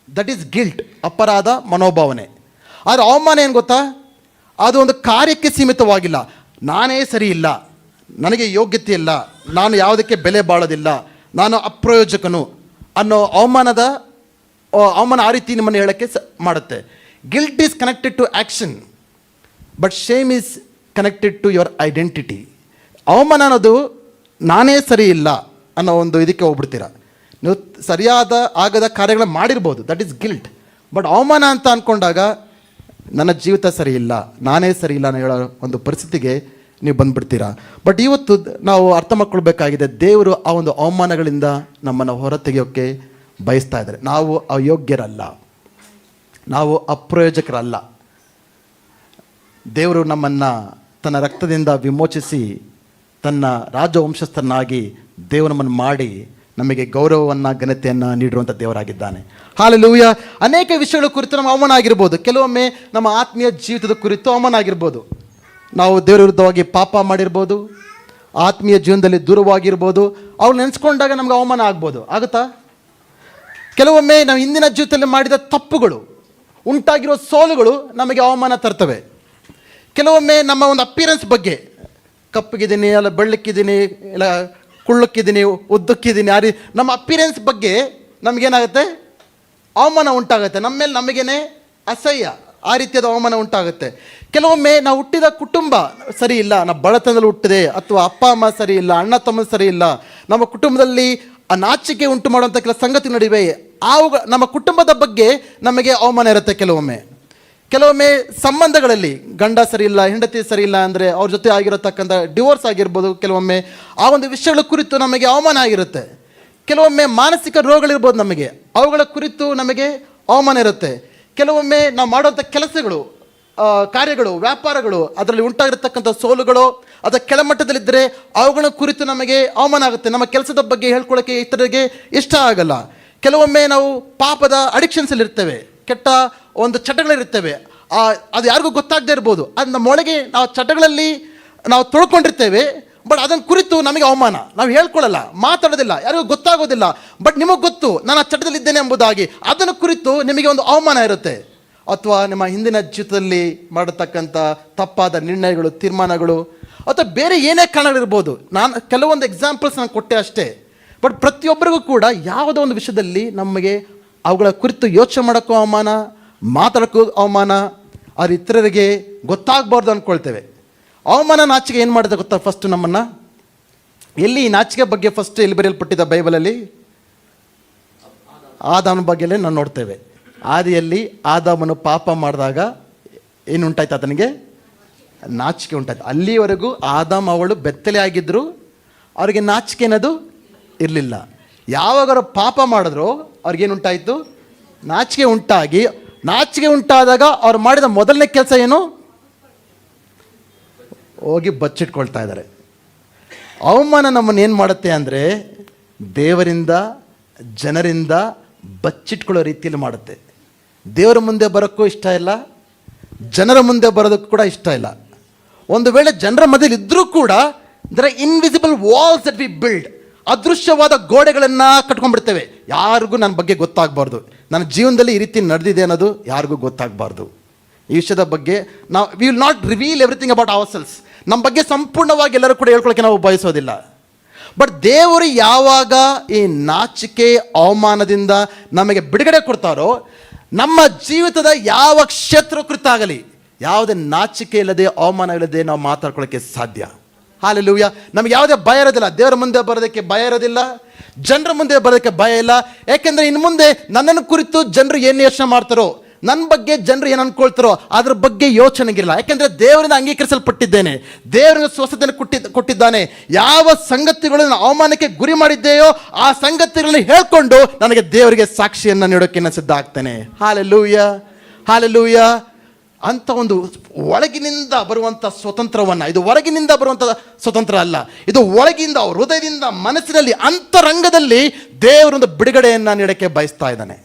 ದಟ್ ಈಸ್ ಗಿಲ್ಟ್, ಅಪರಾಧ ಮನೋಭಾವನೆ. ಆದರೆ ಅವಮಾನ ಏನು ಗೊತ್ತಾ, ಅದು ಒಂದು ಕಾರ್ಯಕ್ಕೆ ಸೀಮಿತವಾಗಿಲ್ಲ. ನಾನೇ ಸರಿ ಇಲ್ಲ, ನನಗೆ ಯೋಗ್ಯತೆ ಇಲ್ಲ, ನಾನು ಯಾವುದಕ್ಕೆ ಬೆಲೆ ಬಾಳೋದಿಲ್ಲ, ನಾನು ಅಪ್ರಯೋಜಕನು ಅನ್ನೋ ಅವಮಾನ ಆ ರೀತಿ ನಿಮ್ಮನ್ನು ಹೇಳೋಕ್ಕೆ ಮಾಡುತ್ತೆ. Guilt is connected to action, but shame is connected to your identity. ಅವಮಾನ ಅನ್ನೋದು ನಾನೇ ಸರಿ ಇಲ್ಲ ಅನ್ನೋ ಒಂದು ಇದಕ್ಕೆ ಹೋಗ್ಬಿಡ್ತೀರ. ನೀವು ಸರಿಯಾದ ಆಗದ ಕಾರ್ಯಗಳನ್ನ ಮಾಡಿರ್ಬೋದು, ದಟ್ ಈಸ್ ಗಿಲ್ಟ್. ಬಟ್ ಅವಮಾನ ಅಂತ ಅಂದ್ಕೊಂಡಾಗ ನನ್ನ ಜೀವಿತ ಸರಿ ಇಲ್ಲ, ನಾನೇ ಸರಿ ಇಲ್ಲ ಅನ್ನೋ ಹೇಳೋ ಒಂದು ಪರಿಸ್ಥಿತಿಗೆ ನೀವು ಬಂದುಬಿಡ್ತೀರಾ. ಬಟ್ ಇವತ್ತು ನಾವು ಅರ್ಥ ಮಾಡ್ಕೊಳ್ಬೇಕಾಗಿದೆ, ದೇವರು ಆ ಒಂದು ಅವಮಾನಗಳಿಂದ ನಮ್ಮನ್ನು ಹೊರ ತೆಗೆಯೋಕ್ಕೆ ಬಯಸ್ತಾ ಇದ್ದಾರೆ. ನಾವು ಅಯೋಗ್ಯರಲ್ಲ, ನಾವು ಅಪ್ರಯೋಜಕರಲ್ಲ. ದೇವರು ನಮ್ಮನ್ನು ತನ್ನ ರಕ್ತದಿಂದ ವಿಮೋಚಿಸಿ ತನ್ನ ರಾಜವಂಶಸ್ಥನಾಗಿ ದೇವರು ನಮ್ಮನ್ನು ಮಾಡಿ ನಮಗೆ ಗೌರವವನ್ನು ಘನತೆಯನ್ನು ನೀಡಿರುವಂಥ ದೇವರಾಗಿದ್ದಾನೆ. ಹಲ್ಲೆಲೂಯ. ಅನೇಕ ವಿಷಯಗಳ ಕುರಿತು ನಮ್ಮ ಅವಮಾನ ಆಗಿರ್ಬೋದು. ಕೆಲವೊಮ್ಮೆ ನಮ್ಮ ಆತ್ಮೀಯ ಜೀವಿತದ ಕುರಿತು ಅವಮಾನ ಆಗಿರ್ಬೋದು. ನಾವು ದೇವರ ವಿರುದ್ಧವಾಗಿ ಪಾಪ ಮಾಡಿರ್ಬೋದು, ಆತ್ಮೀಯ ಜೀವನದಲ್ಲಿ ದೂರವಾಗಿರ್ಬೋದು. ಅವ್ರು ನೆನೆಸ್ಕೊಂಡಾಗ ನಮ್ಗೆ ಅವಮಾನ ಆಗ್ಬೋದು. ಆಗುತ್ತಾ? ಕೆಲವೊಮ್ಮೆ ನಾವು ಹಿಂದಿನ ಜೀವಿತದಲ್ಲಿ ಮಾಡಿದ ತಪ್ಪುಗಳು, ಉಂಟಾಗಿರೋ ಸೋಲುಗಳು ನಮಗೆ ಅವಮಾನ ತರ್ತವೆ. ಕೆಲವೊಮ್ಮೆ ನಮ್ಮ ಒಂದು ಅಪಿಯರೆನ್ಸ್ ಬಗ್ಗೆ, ಕಪ್ಪಗಿದ್ದೀನಿ ಅಲ್ಲ ಬೆಳ್ಳಕ್ಕಿದ್ದೀನಿ ಇಲ್ಲ ಕುಳ್ಳಕ್ಕಿದ್ದೀನಿ ಉದ್ದಕ್ಕಿದ್ದೀನಿ, ಆ ನಮ್ಮ ಅಪಿಯರೆನ್ಸ್ ಬಗ್ಗೆ ನಮಗೇನಾಗುತ್ತೆ, ಅವಮಾನ ಉಂಟಾಗುತ್ತೆ. ನಮ್ಮ ಮೇಲೆ ನಮಗೇನೆ ಅಸಹ್ಯ, ಆ ರೀತಿಯಾದ ಅವಮಾನ ಉಂಟಾಗುತ್ತೆ. ಕೆಲವೊಮ್ಮೆ ನಾವು ಹುಟ್ಟಿದ ಕುಟುಂಬ ಸರಿ ಇಲ್ಲ, ನಾವು ಬಡತನದಲ್ಲಿ ಹುಟ್ಟಿದೆ, ಅಥವಾ ಅಪ್ಪ ಅಮ್ಮ ಸರಿ ಇಲ್ಲ, ಅಣ್ಣ ತಮ್ಮ ಸರಿ ಇಲ್ಲ, ನಮ್ಮ ಕುಟುಂಬದಲ್ಲಿ ಆ ನಾಚಿಕೆ ಉಂಟು ಮಾಡುವಂಥ ಕೆಲ ಸಂಗತಿ ನಡುವೆ ನಮ್ಮ ಕುಟುಂಬದ ಬಗ್ಗೆ ನಮಗೆ ಅವಮಾನ ಇರುತ್ತೆ. ಕೆಲವೊಮ್ಮೆ ಸಂಬಂಧಗಳಲ್ಲಿ ಗಂಡ ಸರಿ ಇಲ್ಲ, ಹೆಂಡತಿ ಸರಿ ಇಲ್ಲ ಅಂದರೆ ಅವ್ರ ಜೊತೆ ಆಗಿರತಕ್ಕಂಥ ಡಿವೋರ್ಸ್ ಆಗಿರ್ಬೋದು. ಕೆಲವೊಮ್ಮೆ ಆ ಒಂದು ವಿಷಯಗಳ ಕುರಿತು ನಮಗೆ ಅವಮಾನ ಆಗಿರುತ್ತೆ. ಕೆಲವೊಮ್ಮೆ ಮಾನಸಿಕ ರೋಗಗಳಿರ್ಬೋದು, ನಮಗೆ ಅವುಗಳ ಕುರಿತು ನಮಗೆ ಅವಮಾನ ಇರುತ್ತೆ. ಕೆಲವೊಮ್ಮೆ ನಾವು ಮಾಡುವಂಥ ಕೆಲಸಗಳು, ಕಾರ್ಯಗಳು, ವ್ಯಾಪಾರಗಳು, ಅದರಲ್ಲಿ ಉಂಟಾಗಿರ್ತಕ್ಕಂಥ ಸೋಲುಗಳು ಅಥವಾ ಕೆಳಮಟ್ಟದಲ್ಲಿದ್ದರೆ ಅವುಗಳ ಕುರಿತು ನಮಗೆ ಅವಮಾನ ಆಗುತ್ತೆ. ನಮ್ಮ ಕೆಲಸದ ಬಗ್ಗೆ ಹೇಳ್ಕೊಳ್ಳೋಕ್ಕೆ ಇತರರಿಗೆ ಇಷ್ಟ ಆಗಲ್ಲ. ಕೆಲವೊಮ್ಮೆ ನಾವು ಪಾಪದ ಅಡಿಕ್ಷನ್ಸಲ್ಲಿರ್ತೇವೆ, ಕೆಟ್ಟ ಒಂದು ಚಟಗಳಿರ್ತೇವೆ, ಅದು ಯಾರಿಗೂ ಗೊತ್ತಾಗದೇ ಇರ್ಬೋದು. ಅದು ನಮ್ಮೊಳಗೆ ನಾವು ಚಟಗಳಲ್ಲಿ ನಾವು ತೊಳ್ಕೊಂಡಿರ್ತೇವೆ. ಬಟ್ ಅದನ್ನು ಕುರಿತು ನಮಗೆ ಅವಮಾನ, ನಾವು ಹೇಳ್ಕೊಳ್ಳಲ್ಲ, ಮಾತಾಡೋದಿಲ್ಲ, ಯಾರಿಗೂ ಗೊತ್ತಾಗೋದಿಲ್ಲ. ಬಟ್ ನಿಮಗೆ ಗೊತ್ತು ನಾನು ಆ ಚಟದಲ್ಲಿದ್ದೇನೆ ಎಂಬುದಾಗಿ, ಅದನ್ನು ಕುರಿತು ನಿಮಗೆ ಒಂದು ಅವಮಾನ ಇರುತ್ತೆ. ಅಥವಾ ನಿಮ್ಮ ಹಿಂದಿನ ಜೀವಿತದಲ್ಲಿ ಮಾಡತಕ್ಕಂಥ ತಪ್ಪಾದ ನಿರ್ಣಯಗಳು, ತೀರ್ಮಾನಗಳು, ಅಥವಾ ಬೇರೆ ಏನೇ ಕಾರಣಗಳಿರ್ಬೋದು. ನಾನು ಕೆಲವೊಂದು ಎಕ್ಸಾಂಪಲ್ಸ್ ನಾನು ಕೊಟ್ಟೆ ಅಷ್ಟೇ. ಬಟ್ ಪ್ರತಿಯೊಬ್ಬರಿಗೂ ಕೂಡ ಯಾವುದೋ ಒಂದು ವಿಷಯದಲ್ಲಿ ನಮಗೆ ಅವುಗಳ ಕುರಿತು ಯೋಚನೆ ಮಾಡೋಕ್ಕೂ ಅವಮಾನ, ಮಾತಾಡೋಕ್ಕೂ ಅವಮಾನ, ಅದು ಇತರರಿಗೆ ಗೊತ್ತಾಗಬಾರ್ದು ಅಂದ್ಕೊಳ್ತೇವೆ. ಅವಮಾನ, ನಾಚಿಕೆ ಏನು ಮಾಡುತ್ತೆ ಗೊತ್ತಾ? ಫಸ್ಟು ನಮ್ಮನ್ನು ಎಲ್ಲಿ ಈ ನಾಚಿಕೆ ಬಗ್ಗೆ ಫಸ್ಟ್ ಎಲ್ಲಿ ಬರೆಯಲ್ಪಟ್ಟಿದ್ದ ಬೈಬಲಲ್ಲಿ? ಆದಾಮನ ಬಗ್ಗೆಲೇ ನಾವು ನೋಡ್ತೇವೆ. ಆದಿಯಲ್ಲಿ ಆದಾಮನು ಪಾಪ ಮಾಡಿದಾಗ ಏನು ಉಂಟಾಯ್ತು? ಆತನಿಗೆ ನಾಚಿಕೆ ಉಂಟಾಯ್ತು. ಅಲ್ಲಿವರೆಗೂ ಆದಾಮ್ ಅವಳು ಬೆತ್ತಲೆ ಆಗಿದ್ದರು, ಅವ್ರಿಗೆ ನಾಚಿಕೆ ಅನ್ನೋದು ಇರಲಿಲ್ಲ. ಯಾವಾಗ ಅವರು ಪಾಪ ಮಾಡಿದ್ರು ಅವ್ರಿಗೇನುಂಟಾಯಿತು? ನಾಚಿಕೆ ಉಂಟಾದಾಗ ಅವ್ರು ಮಾಡಿದ ಮೊದಲನೇ ಕೆಲಸ ಏನು? ಹೋಗಿ ಬಚ್ಚಿಟ್ಕೊಳ್ತಾ ಇದ್ದಾರೆ. ಅವಮಾನ ನಮ್ಮನ್ನು ಏನು ಮಾಡುತ್ತೆ ಅಂದರೆ ದೇವರಿಂದ, ಜನರಿಂದ ಬಚ್ಚಿಟ್ಕೊಳ್ಳೋ ರೀತಿಯಲ್ಲಿ ಮಾಡುತ್ತೆ. ದೇವರ ಮುಂದೆ ಬರೋಕ್ಕೂ ಇಷ್ಟ ಇಲ್ಲ, ಜನರ ಮುಂದೆ ಬರೋದಕ್ಕೂ ಕೂಡ ಇಷ್ಟ ಇಲ್ಲ. ಒಂದು ವೇಳೆ ಜನರ ಮಧ್ಯದಲ್ಲಿ ಇದ್ದರೂ ಕೂಡ there are invisible walls that we build, ಅದೃಶ್ಯವಾದ ಗೋಡೆಗಳನ್ನು ಕಟ್ಕೊಂಡ್ಬಿಡ್ತೇವೆ. ಯಾರಿಗೂ ನನ್ನ ಬಗ್ಗೆ ಗೊತ್ತಾಗಬಾರ್ದು, ನನ್ನ ಜೀವನದಲ್ಲಿ ಈ ರೀತಿ ನಡೆದಿದೆ ಅನ್ನೋದು ಯಾರಿಗೂ ಗೊತ್ತಾಗಬಾರ್ದು. ಈ ವಿಷಯದ ಬಗ್ಗೆ ನಾವು we will not reveal everything about our selves. ನಮ್ಮ ಬಗ್ಗೆ ಸಂಪೂರ್ಣವಾಗಿ ಎಲ್ಲರೂ ಕೂಡ ಹೇಳ್ಕೊಳ್ಳೋಕ್ಕೆ ನಾವು ಬಯಸೋದಿಲ್ಲ. ಬಟ್ ದೇವರು ಯಾವಾಗ ಈ ನಾಚಿಕೆ, ಅವಮಾನದಿಂದ ನಮಗೆ ಬಿಡುಗಡೆ ಕೊಡ್ತಾರೋ, ನಮ್ಮ ಜೀವಿತದ ಯಾವ ಕ್ಷೇತ್ರ ಕುರಿತ ಆಗಲಿ ಯಾವುದೇ ನಾಚಿಕೆ ಇಲ್ಲದೆ, ಅವಮಾನ ಇಲ್ಲದೆ ನಾವು ಮಾತಾಡ್ಕೊಳ್ಳೋಕ್ಕೆ ಸಾಧ್ಯ. ಹಲ್ಲೆಲೂಯ. ನಮಗೆ ಯಾವುದೇ ಭಯ ಇರೋದಿಲ್ಲ. ದೇವರ ಮುಂದೆ ಬರೋದಕ್ಕೆ ಭಯ ಇರೋದಿಲ್ಲ, ಜನರ ಮುಂದೆ ಬರೋದಕ್ಕೆ ಭಯ ಇಲ್ಲ. ಯಾಕೆಂದರೆ ಇನ್ನು ಮುಂದೆ ನನ್ನನ್ನು ಕುರಿತು ಜನರು ಏನು ಯೋಚನೆ ಮಾಡ್ತಾರೋ, ನನ್ನ ಬಗ್ಗೆ ಜನರು ಏನು ಅಂದ್ಕೊಳ್ತಾರೋ ಅದ್ರ ಬಗ್ಗೆ ಯೋಚನೆಗಿಲ್ಲ. ಯಾಕೆಂದರೆ ದೇವರಿಂದ ಅಂಗೀಕರಿಸಲ್ಪಟ್ಟಿದ್ದೇನೆ, ದೇವರಿಗೆ ಸ್ವಸ್ಥತೆಯನ್ನು ಕೊಟ್ಟಿದ್ದಾನೆ. ಯಾವ ಸಂಗತಿಗಳನ್ನು ಅವಮಾನಕ್ಕೆ ಗುರಿ ಮಾಡಿದ್ದೆಯೋ ಆ ಸಂಗತಿಗಳನ್ನು ಹೇಳ್ಕೊಂಡು ನನಗೆ ದೇವರಿಗೆ ಸಾಕ್ಷಿಯನ್ನು ನೀಡೋಕ್ಕೆ ನಾನು ಸಿದ್ಧ ಆಗ್ತೇನೆ. Hallelujah, hallelujah. ಅಂಥ ಒಂದು ಒಳಗಿನಿಂದ ಬರುವಂಥ ಸ್ವತಂತ್ರವನ್ನು, ಇದು ಹೊರಗಿನಿಂದ ಬರುವಂಥ ಸ್ವತಂತ್ರ ಅಲ್ಲ, ಇದು ಒಳಗಿಂದ, ಹೃದಯದಿಂದ, ಮನಸ್ಸಿನಲ್ಲಿ, ಅಂತರಂಗದಲ್ಲಿ ದೇವರೊಂದು ಬಿಡುಗಡೆಯನ್ನು ನೀಡೋಕ್ಕೆ ಬಯಸ್ತಾ ಇದ್ದಾನೆ.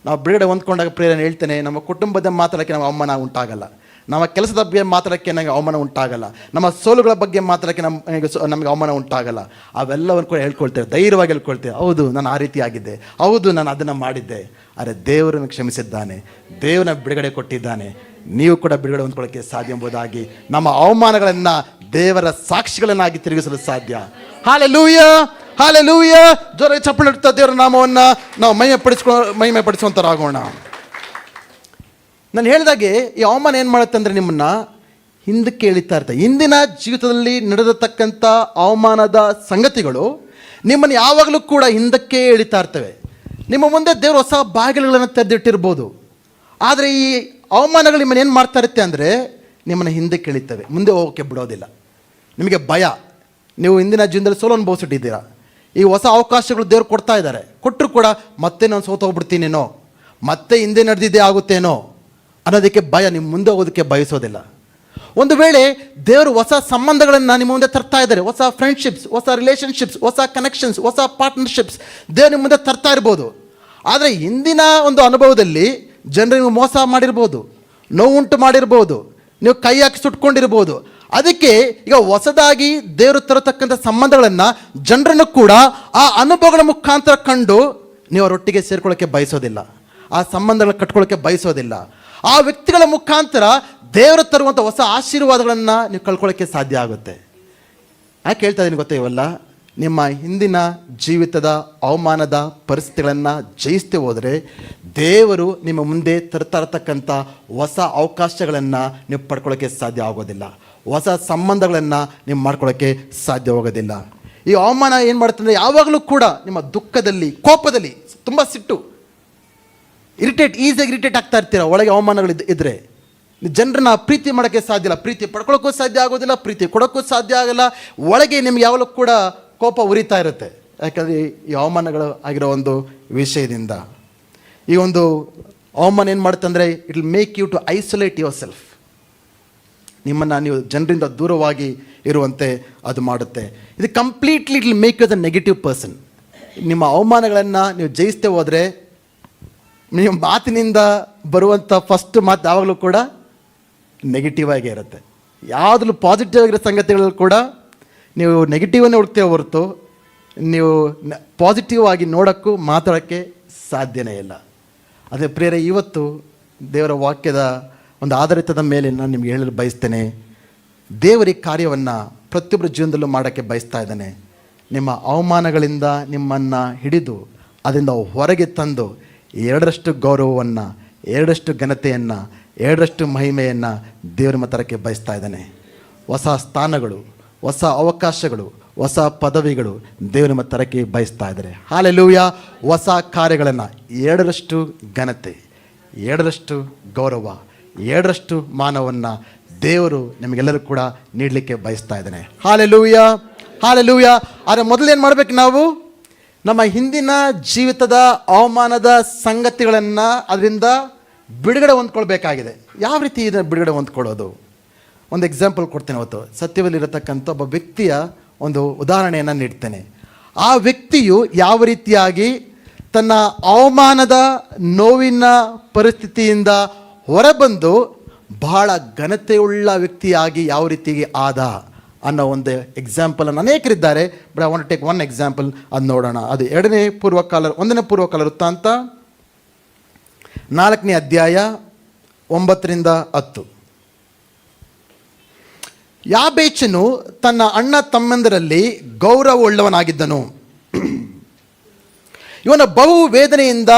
ನಾವು ಬಿಡುಗಡೆ ಹೊಂದ್ಕೊಂಡಾಗ ಪ್ರೇರಣೆ ಹೇಳ್ತೇನೆ, ನಮ್ಮ ಕುಟುಂಬದ ಮಾತಾಡೋಕ್ಕೆ ನಾವು ಅವಮಾನ ಉಂಟಾಗಲ್ಲ. ನಮ್ಮ ಕೆಲಸದ ಬಗ್ಗೆ ಮಾತಾಡೋಕ್ಕೆ ನನಗೆ ಅವಮಾನ ಉಂಟಾಗಲ್ಲ, ನಮ್ಮ ಸೋಲುಗಳ ಬಗ್ಗೆ ಮಾತಾಡೋಕ್ಕೆ ನಮಗೆ ಅವಮಾನ ಉಂಟಾಗಲ್ಲ. ಅವೆಲ್ಲವನ್ನು ಕೂಡ ಹೇಳ್ಕೊಳ್ತೇವೆ, ಧೈರ್ಯವಾಗಿ ಹೇಳ್ಕೊಳ್ತೇವೆ. ಹೌದು, ನಾನು ಆ ರೀತಿ ಆಗಿದ್ದೆ, ಹೌದು ನಾನು ಅದನ್ನು ಮಾಡಿದ್ದೆ, ಆದರೆ ದೇವರನ್ನು ಕ್ಷಮಿಸಿದ್ದಾನೆ, ದೇವರನ್ನ ಬಿಡುಗಡೆ ಕೊಟ್ಟಿದ್ದಾನೆ, ನೀವು ಕೂಡ ಬಿಡುಗಡೆ ಹೊಂದ್ಕೊಳ್ಳೋಕ್ಕೆ ಸಾಧ್ಯ ಎಂಬುದಾಗಿ ನಮ್ಮ ಅವಮಾನಗಳನ್ನು ದೇವರ ಸಾಕ್ಷಿಗಳನ್ನಾಗಿ ತಿರುಗಿಸಲು ಸಾಧ್ಯ. Hallelujah, hallelujah. ಜೋರ ಚಪ್ಪಲಿ ಇಡ್ತಾ ದೇವರ ನಾಮವನ್ನು ನಾವು ಮಹಿಮೆ ಪಡಿಸುವಂತರಾಗೋಣ. ನಾನು ಹೇಳಿದಾಗೆ ಈ ಅವಮಾನ ಏನು ಮಾಡುತ್ತೆ ಅಂದರೆ ನಿಮ್ಮನ್ನು ಹಿಂದಕ್ಕೆ ಎಳಿತಾ ಇರ್ತದೆ. ಇಂದಿನ ಜೀವಿತದಲ್ಲಿ ನಡೆದತಕ್ಕಂಥ ಅವಮಾನದ ಸಂಗತಿಗಳು ನಿಮ್ಮನ್ನು ಯಾವಾಗಲೂ ಕೂಡ ಹಿಂದಕ್ಕೆ ಎಳಿತಾ ಇರ್ತವೆ. ನಿಮ್ಮ ಮುಂದೆ ದೇವರು ಹೊಸ ಬಾಗಿಲುಗಳನ್ನು ತೆರೆದಿಟ್ಟಿರ್ಬೋದು, ಆದರೆ ಈ ಅವಮಾನಗಳು ನಿಮ್ಮನ್ನು ಏನು ಮಾಡ್ತಾ ಇರುತ್ತೆ ಅಂದರೆ ನಿಮ್ಮನ್ನು ಹಿಂದಕ್ಕೆ ಎಳಿತವೆ, ಮುಂದೆ ಹೋಗೋಕ್ಕೆ ಬಿಡೋದಿಲ್ಲ. ನಿಮಗೆ ಭಯ, ನೀವು ಇಂದಿನ ಜೀವನದಲ್ಲಿ ಸೋಲು ಅನುಭವಿಸಿಟ್ಟಿದ್ದೀರಾ, ಈ ಹೊಸ ಅವಕಾಶಗಳು ದೇವರು ಕೊಡ್ತಾ ಇದ್ದಾರೆ, ಕೊಟ್ಟರು ಕೂಡ ಮತ್ತೆ ನಾನು ಸೋತು ಹೋಗ್ಬಿಡ್ತೀನೇನೋ, ಮತ್ತೆ ಹಿಂದೆ ನಡೆದಿದ್ದೇ ಆಗುತ್ತೇನೋ ಅನ್ನೋದಕ್ಕೆ ಭಯ, ನಿಮ್ಮ ಮುಂದೆ ಹೋಗೋದಕ್ಕೆ ಬಯಸೋದಿಲ್ಲ. ಒಂದು ವೇಳೆ ದೇವರು ಹೊಸ ಸಂಬಂಧಗಳನ್ನು ನಿಮ್ಮ ಮುಂದೆ ತರ್ತಾ ಇದ್ದಾರೆ, ಹೊಸ ಫ್ರೆಂಡ್ಶಿಪ್ಸ್, ಹೊಸ ರಿಲೇಷನ್ಶಿಪ್ಸ್, ಹೊಸ ಕನೆಕ್ಷನ್ಸ್, ಹೊಸ ಪಾರ್ಟ್ನರ್ಶಿಪ್ಸ್ ದೇವರು ನಿಮ್ಮ ಮುಂದೆ ತರ್ತಾ ಇರ್ಬೋದು. ಆದರೆ ಇಂದಿನ ಒಂದು ಅನುಭವದಲ್ಲಿ ಜನರಿಗೆ ಮೋಸ ಮಾಡಿರ್ಬೋದು, ನೋವುಂಟು ಮಾಡಿರ್ಬೋದು, ನೀವು ಕೈ ಹಾಕಿ ಸುಟ್ಕೊಂಡಿರ್ಬೋದು. ಅದಕ್ಕೆ ಈಗ ಹೊಸದಾಗಿ ದೇವರು ತರತಕ್ಕಂಥ ಸಂಬಂಧಗಳನ್ನು ಜನರನ್ನು ಕೂಡ ಆ ಅನುಭವಗಳ ಮುಖಾಂತರ ಕಂಡು ನೀವು ಅವರೊಟ್ಟಿಗೆ ಸೇರ್ಕೊಳ್ಳೋಕ್ಕೆ ಬಯಸೋದಿಲ್ಲ, ಆ ಸಂಬಂಧಗಳನ್ನ ಕಟ್ಕೊಳ್ಳೋಕ್ಕೆ ಬಯಸೋದಿಲ್ಲ. ಆ ವ್ಯಕ್ತಿಗಳ ಮುಖಾಂತರ ದೇವರು ತರುವಂಥ ಹೊಸ ಆಶೀರ್ವಾದಗಳನ್ನು ನೀವು ಕಳ್ಕೊಳ್ಳೋಕ್ಕೆ ಸಾಧ್ಯ ಆಗುತ್ತೆ. ಯಾಕೆ ಹೇಳ್ತಾ ಇದ್ದೀನಿ ಗೊತ್ತಾ? ಇವೆಲ್ಲ ನಿಮ್ಮ ಹಿಂದಿನ ಜೀವಿತದ ಅವಮಾನದ ಪರಿಸ್ಥಿತಿಗಳನ್ನು ಜಯಿಸ್ತೇ ಹೋದರೆ ದೇವರು ನಿಮ್ಮ ಮುಂದೆ ತರ್ತಾ ಇರತಕ್ಕಂಥ ಹೊಸ ಅವಕಾಶಗಳನ್ನು ನೀವು ಪಡ್ಕೊಳ್ಳೋಕ್ಕೆ ಸಾಧ್ಯ ಆಗೋದಿಲ್ಲ, ಹೊಸ ಸಂಬಂಧಗಳನ್ನು ನೀವು ಮಾಡ್ಕೊಳ್ಳೋಕ್ಕೆ ಸಾಧ್ಯವಾಗೋದಿಲ್ಲ. ಈ ಅವಮಾನ ಏನು ಮಾಡುತ್ತೆ ಅಂದರೆ ಯಾವಾಗಲೂ ಕೂಡ ನಿಮ್ಮ ದುಃಖದಲ್ಲಿ, ಕೋಪದಲ್ಲಿ, ತುಂಬ ಸಿಟ್ಟು, ಈಸಿಯಾಗಿ ಇರಿಟೇಟ್ ಆಗ್ತಾ ಇರ್ತೀರ. ಒಳಗೆ ಅವಮಾನಗಳು ಇದ್ದರೆ ಜನರನ್ನ ಪ್ರೀತಿ ಮಾಡೋಕ್ಕೆ ಸಾಧ್ಯ ಇಲ್ಲ, ಪ್ರೀತಿ ಪಡ್ಕೊಳ್ಳೋಕ್ಕೂ ಸಾಧ್ಯ ಆಗೋದಿಲ್ಲ, ಪ್ರೀತಿ ಕೊಡೋಕ್ಕೂ ಸಾಧ್ಯ ಆಗಲ್ಲ. ಒಳಗೆ ನಿಮ್ಗೆ ಯಾವಾಗಲೂ ಕೂಡ ಕೋಪ ಉರಿತಾ ಇರುತ್ತೆ, ಯಾಕಂದರೆ ಈ ಅವಮಾನಗಳು ಆಗಿರೋ ಒಂದು ವಿಷಯದಿಂದ. ಈ ಒಂದು ಅವಮಾನ ಏನು ಮಾಡುತ್ತೆ ಅಂದರೆ it will make you to isolate yourself. ನಿಮ್ಮನ್ನು ನೀವು ಜನರಿಂದ ದೂರವಾಗಿ ಇರುವಂತೆ ಅದು ಮಾಡುತ್ತೆ. ಇದು completely it will make you the negative person. ನಿಮ್ಮ ಅವಮಾನಗಳನ್ನು ನೀವು ಜಯಿಸ್ತೇ ಹೋದರೆ ನಿಮ್ಮ ಮಾತಿನಿಂದ ಬರುವಂಥ ಫಸ್ಟ್ ಮಾತು ಯಾವಾಗಲೂ ಕೂಡ ನೆಗೆಟಿವ್ ಆಗೇ ಇರುತ್ತೆ. ಯಾವುದ್ರಲ್ಲೂ ಪಾಸಿಟಿವ್ ಆಗಿರೋ ಸಂಗತಿಗಳಲ್ಲಿ ಕೂಡ ನೀವು ನೆಗೆಟಿವನ್ನೇ ಹುಡುಕ್ತೇ ಹೊರತು ನೀವು ಪಾಸಿಟಿವ್ ಆಗಿ ನೋಡೋಕ್ಕೂ ಮಾತಾಡೋಕ್ಕೆ ಸಾಧ್ಯನೇ ಇಲ್ಲ. ಅದೇ ಪ್ರಿಯರೇ, ಇವತ್ತು ದೇವರ ವಾಕ್ಯದ ಒಂದು ಆಧಾರಿತದ ಮೇಲೆ ನಾನು ನಿಮ್ಗೆ ಹೇಳಲು ಬಯಸ್ತೇನೆ. ದೇವರ ಕಾರ್ಯವನ್ನು ಪ್ರತಿಯೊಬ್ಬರ ಜೀವನದಲ್ಲೂ ಮಾಡೋಕ್ಕೆ ಬಯಸ್ತಾ ಇದ್ದಾನೆ. ನಿಮ್ಮ ಅವಮಾನಗಳಿಂದ ನಿಮ್ಮನ್ನು ಹಿಡಿದು ಅದರಿಂದ ಹೊರಗೆ ತಂದು 2ರಷ್ಟು ಗೌರವವನ್ನು, 2ರಷ್ಟು ಘನತೆಯನ್ನು, 2ರಷ್ಟು ಮಹಿಮೆಯನ್ನು ದೇವರ ಮತರಕ್ಕೆ ಬಯಸ್ತಾ ಇದ್ದಾನೆ. ಹೊಸ ಸ್ಥಾನಗಳು, ಹೊಸ ಅವಕಾಶಗಳು, ಹೊಸ ಪದವಿಗಳು ದೇವರ ಮತರಕ್ಕೆ ಬಯಸ್ತಾ ಇದ್ದಾರೆ. ಹಾಲೆಲೂಯ. ಹೊಸ ಕಾರ್ಯಗಳನ್ನು 2ರಷ್ಟು ಘನತೆ, 2ರಷ್ಟು ಗೌರವ, 2ರಷ್ಟು ಮಾನವನ್ನು ದೇವರು ನಿಮಗೆಲ್ಲರೂ ಕೂಡ ನೀಡಲಿಕ್ಕೆ ಬಯಸ್ತಾ ಇದ್ದಾನೆ. Hallelujah, hallelujah. ಆದರೆ ಮೊದಲೇನು ಮಾಡಬೇಕು? ನಾವು ನಮ್ಮ ಹಿಂದಿನ ಜೀವಿತದ ಅವಮಾನದ ಸಂಗತಿಗಳನ್ನು ಅದರಿಂದ ಬಿಡುಗಡೆ ಹೊಂದ್ಕೊಳ್ಬೇಕಾಗಿದೆ. ಯಾವ ರೀತಿ ಇದನ್ನು ಬಿಡುಗಡೆ ಹೊಂದ್ಕೊಳ್ಳೋದು? ಒಂದು ಎಕ್ಸಾಂಪಲ್ ಕೊಡ್ತೇನೆ. ಅವತ್ತು ಸತ್ಯವಲ್ಲಿರತಕ್ಕಂಥ ಒಬ್ಬ ವ್ಯಕ್ತಿಯ ಒಂದು ಉದಾಹರಣೆಯನ್ನು ನೀಡ್ತೇನೆ. ಆ ವ್ಯಕ್ತಿಯು ಯಾವ ರೀತಿಯಾಗಿ ತನ್ನ ಅವಮಾನದ ನೋವಿನ ಪರಿಸ್ಥಿತಿಯಿಂದ ಹೊರಬಂದು ಬಹಳ ಘನತೆಯುಳ್ಳ ವ್ಯಕ್ತಿಯಾಗಿ ಯಾವ ರೀತಿಗೆ ಆದ ಅನ್ನೋ ಒಂದು ಎಕ್ಸಾಂಪಲನ್ನು ಅನೇಕರಿದ್ದಾರೆ. But I want to take one example, ಅದು ನೋಡೋಣ. ಅದು 1ನೇ ಪೂರ್ವಕಾಲ ವೃತ್ತಾಂತ 4ನೇ ಅಧ್ಯಾಯ 9ರಿಂದ 10. ಯಾಬೇಚನು ತನ್ನ ಅಣ್ಣ ತಮ್ಮಂದರಲ್ಲಿ ಗೌರವವುಳ್ಳವನಾಗಿದ್ದನು. ಇವನ ಬಹು ವೇದನೆಯಿಂದ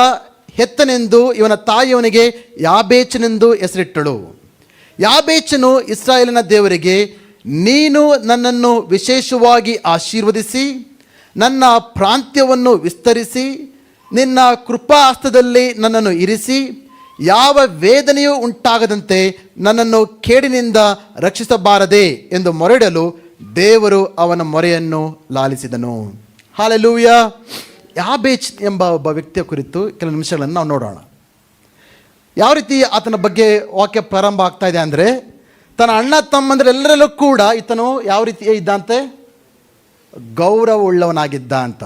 ಹೆತ್ತನೆಂದು ಇವನ ತಾಯಿಯವನಿಗೆ ಯಾಬೇಚನೆಂದು ಹೆಸರಿಟ್ಟಳು. ಯಾಬೇಚನು ಇಸ್ರಾಯೇಲಿನ ದೇವರಿಗೆ, ನೀನು ನನ್ನನ್ನು ವಿಶೇಷವಾಗಿ ಆಶೀರ್ವದಿಸಿ ನನ್ನ ಪ್ರಾಂತ್ಯವನ್ನು ವಿಸ್ತರಿಸಿ ನಿನ್ನ ಕೃಪಾಹಸ್ತದಲ್ಲಿ ನನ್ನನ್ನು ಇರಿಸಿ ಯಾವ ವೇದನೆಯೂ ಉಂಟಾಗದಂತೆ ನನ್ನನ್ನು ಕೇಡಿನಿಂದ ರಕ್ಷಿಸಬಾರದೆ ಎಂದು ಮೊರೆಯಿಡಲು ದೇವರು ಅವನ ಮೊರೆಯನ್ನು ಲಾಲಿಸಿದನು. ಹಾಲೆಲೂಯ. ಯಾಬೇಚ್ ಎಂಬ ಒಬ್ಬ ವ್ಯಕ್ತಿಯ ಕುರಿತು ಕೆಲವು ನಿಮಿಷಗಳನ್ನು ನಾವು ನೋಡೋಣ. ಯಾವ ರೀತಿ ಆತನ ಬಗ್ಗೆ ವಾಕ್ಯ ಪ್ರಾರಂಭ ಆಗ್ತಾ ಇದೆ ಅಂದರೆ, ತನ್ನ ಅಣ್ಣ ತಮ್ಮಂದರೆಲ್ಲರಲ್ಲೂ ಕೂಡ ಈತನು ಯಾವ ರೀತಿ ಇದ್ದಂತೆ? ಗೌರವವುಳ್ಳವನಾಗಿದ್ದ ಅಂತ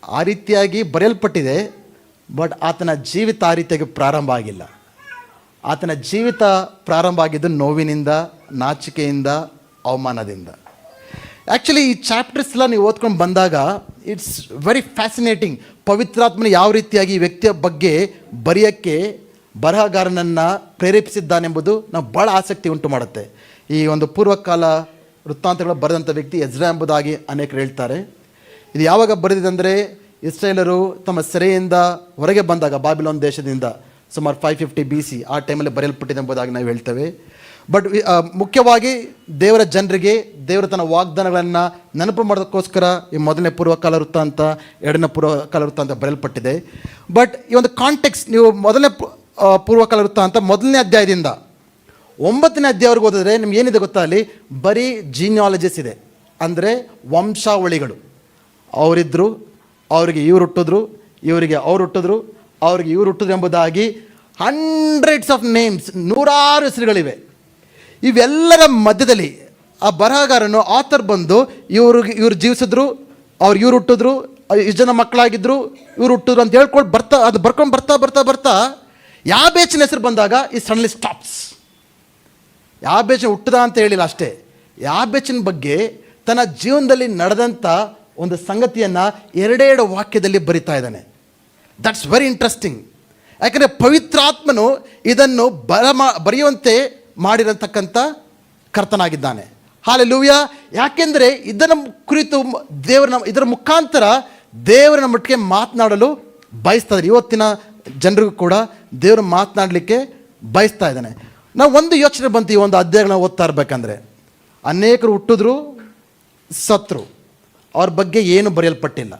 ಆ ರೀತಿಯಾಗಿ ಬರೆಯಲ್ಪಟ್ಟಿದೆ. ಬಟ್ ಆತನ ಜೀವಿತ ಆ ರೀತಿಯಾಗಿ ಪ್ರಾರಂಭ ಆಗಿಲ್ಲ. ಆತನ ಜೀವಿತ ಪ್ರಾರಂಭ ಆಗಿದ್ದು ನೋವಿನಿಂದ, ನಾಚಿಕೆಯಿಂದ, ಅವಮಾನದಿಂದ. ಆ್ಯಕ್ಚುಲಿ ಈ ಚಾಪ್ಟರ್ಸ್ ಎಲ್ಲ ನೀವು ಓದ್ಕೊಂಡು ಬಂದಾಗ ಇಟ್ಸ್ ವೆರಿ ಫ್ಯಾಸಿನೇಟಿಂಗ್. ಪವಿತ್ರಾತ್ಮನ ಯಾವ ರೀತಿಯಾಗಿ ಈ ವ್ಯಕ್ತಿಯ ಬಗ್ಗೆ ಬರೆಯೋಕ್ಕೆ ಬರಹಗಾರನನ್ನು ಪ್ರೇರೇಪಿಸಿದ್ದಾನೆಂಬುದು ನಾವು ಭಾಳ ಆಸಕ್ತಿ ಉಂಟು ಮಾಡುತ್ತೆ. ಈ ಒಂದು ಪೂರ್ವಕಾಲ ವೃತ್ತಾಂತಗಳು ಬರೆದಂಥ ವ್ಯಕ್ತಿ ಎಜ್ರಾ ಎಂಬುದಾಗಿ ಅನೇಕರು ಹೇಳ್ತಾರೆ. ಇದು ಯಾವಾಗ ಬರೆದಿದೆ ಅಂದರೆ ಇಸ್ರೇಲರು ತಮ್ಮ ಸೆರೆಯಿಂದ ಹೊರಗೆ ಬಂದಾಗ ಬಾಬಿಲೋನ್ ದೇಶದಿಂದ ಸುಮಾರು 550 BC ಆ ಟೈಮಲ್ಲಿ ಬರೆಯಲ್ಪಟ್ಟಿದೆ ಎಂಬುದಾಗಿ ನಾವು ಹೇಳ್ತೇವೆ. ಬಟ್ ಮುಖ್ಯವಾಗಿ ದೇವರ ಜನರಿಗೆ ದೇವರ ತನ್ನ ವಾಗ್ದಾನಗಳನ್ನು ನೆನಪು ಮಾಡೋದಕ್ಕೋಸ್ಕರ ಈ ಮೊದಲನೇ ಪೂರ್ವಕಾಲ ವೃತ್ತಾಂತ, ಎರಡನೇ ಪೂರ್ವಕಾಲ ವೃತ್ತಾಂತ ಬರೆಯಲ್ಪಟ್ಟಿದೆ. ಬಟ್ ಈ ಒಂದು ಕಾಂಟೆಕ್ಸ್ಟ್ ನೀವು ಮೊದಲನೇ ಪೂರ್ವಕಾಲ ವೃತ್ತಾಂತ 1ನೇ ಅಧ್ಯಾಯದಿಂದ 9ನೇ ಅಧ್ಯಾಯವರೆಗೂ ಓದಿದ್ರೆ ನಿಮ್ಗೆ ಏನಿದೆ ಗೊತ್ತಾ, ಅಲ್ಲಿ ಬರೀ ಜೀನಿಯಾಲಜಿಸ್ ಇದೆ. ಅಂದರೆ ವಂಶಾವಳಿಗಳು. ಅವರಿದ್ದರು, ಅವರಿಗೆ ಇವ್ರು ಹುಟ್ಟಿದ್ರು, ಇವರಿಗೆ ಅವ್ರು ಹುಟ್ಟಿದ್ರು, ಅವ್ರಿಗೆ ಇವ್ರು ಹುಟ್ಟಿದ್ರು ಎಂಬುದಾಗಿ ಹಂಡ್ರೆಡ್ಸ್ ಆಫ್ ನೇಮ್ಸ್, ನೂರಾರು ಹೆಸರುಗಳಿವೆ. ಇವೆಲ್ಲರ ಮಧ್ಯದಲ್ಲಿ ಆ ಬರಹಗಾರನು ಆಥರ್ ಬಂದು ಇವ್ರು ಜೀವಿಸಿದ್ರು, ಇವ್ರು ಹುಟ್ಟಿದ್ರು, ಇಷ್ಟು ಜನ ಮಕ್ಕಳಾಗಿದ್ದರು, ಇವ್ರು ಹುಟ್ಟಿದ್ರು ಅಂತ ಹೇಳ್ಕೊಂಡು ಬರ್ತಾ ಯಾಬೇಚನ ಹೆಸರು ಬಂದಾಗ ಈ ಸಡನ್ಲಿ ಸ್ಟಾಪ್ಸ್. ಯಾಬೇಚನ ಹುಟ್ಟದ ಅಂತ ಹೇಳಿಲ್ಲ ಅಷ್ಟೇ, ಯಾಬೇಚನ ಬಗ್ಗೆ ತನ್ನ ಜೀವನದಲ್ಲಿ ನಡೆದಂಥ ಒಂದು ಸಂಗತಿಯನ್ನು 2 ವಾಕ್ಯದಲ್ಲಿ ಬರಿತಾ ಇದ್ದಾನೆ. That's very interesting. ಯಾಕಂದರೆ ಪವಿತ್ರಾತ್ಮನು ಇದನ್ನು ಬರೆಯುವಂತೆ ಮಾಡಿರತಕ್ಕಂಥ ಕರ್ತನಾಗಿದ್ದಾನೆ. ಹಾಲೆಲೂಯಾ. ಯಾಕೆಂದರೆ ಇದನ್ನು ಕುರಿತು ಇದರ ಮುಖಾಂತರ ದೇವರನ್ನ ಮಟ್ಟಿಗೆ ಮಾತನಾಡಲು ಬಯಸ್ತಾ ಇದ್ದಾರೆ. ಇವತ್ತಿನ ಜನರಿಗೂ ಕೂಡ ದೇವರು ಮಾತನಾಡಲಿಕ್ಕೆ ಬಯಸ್ತಾ ಇದ್ದಾನೆ. ನಾವು ಒಂದು ಯೋಚನೆ ಬಂತು ಈ ಒಂದು ಅಧ್ಯಾಯಗಳನ್ನ ಓದ್ತಾ ಇರಬೇಕಂದ್ರೆ, ಅನೇಕರು ಹುಟ್ಟಿದ್ರು, ಸತ್ರು, ಅವ್ರ ಬಗ್ಗೆ ಏನು ಬರೆಯಲ್ಪಟ್ಟಿಲ್ಲ.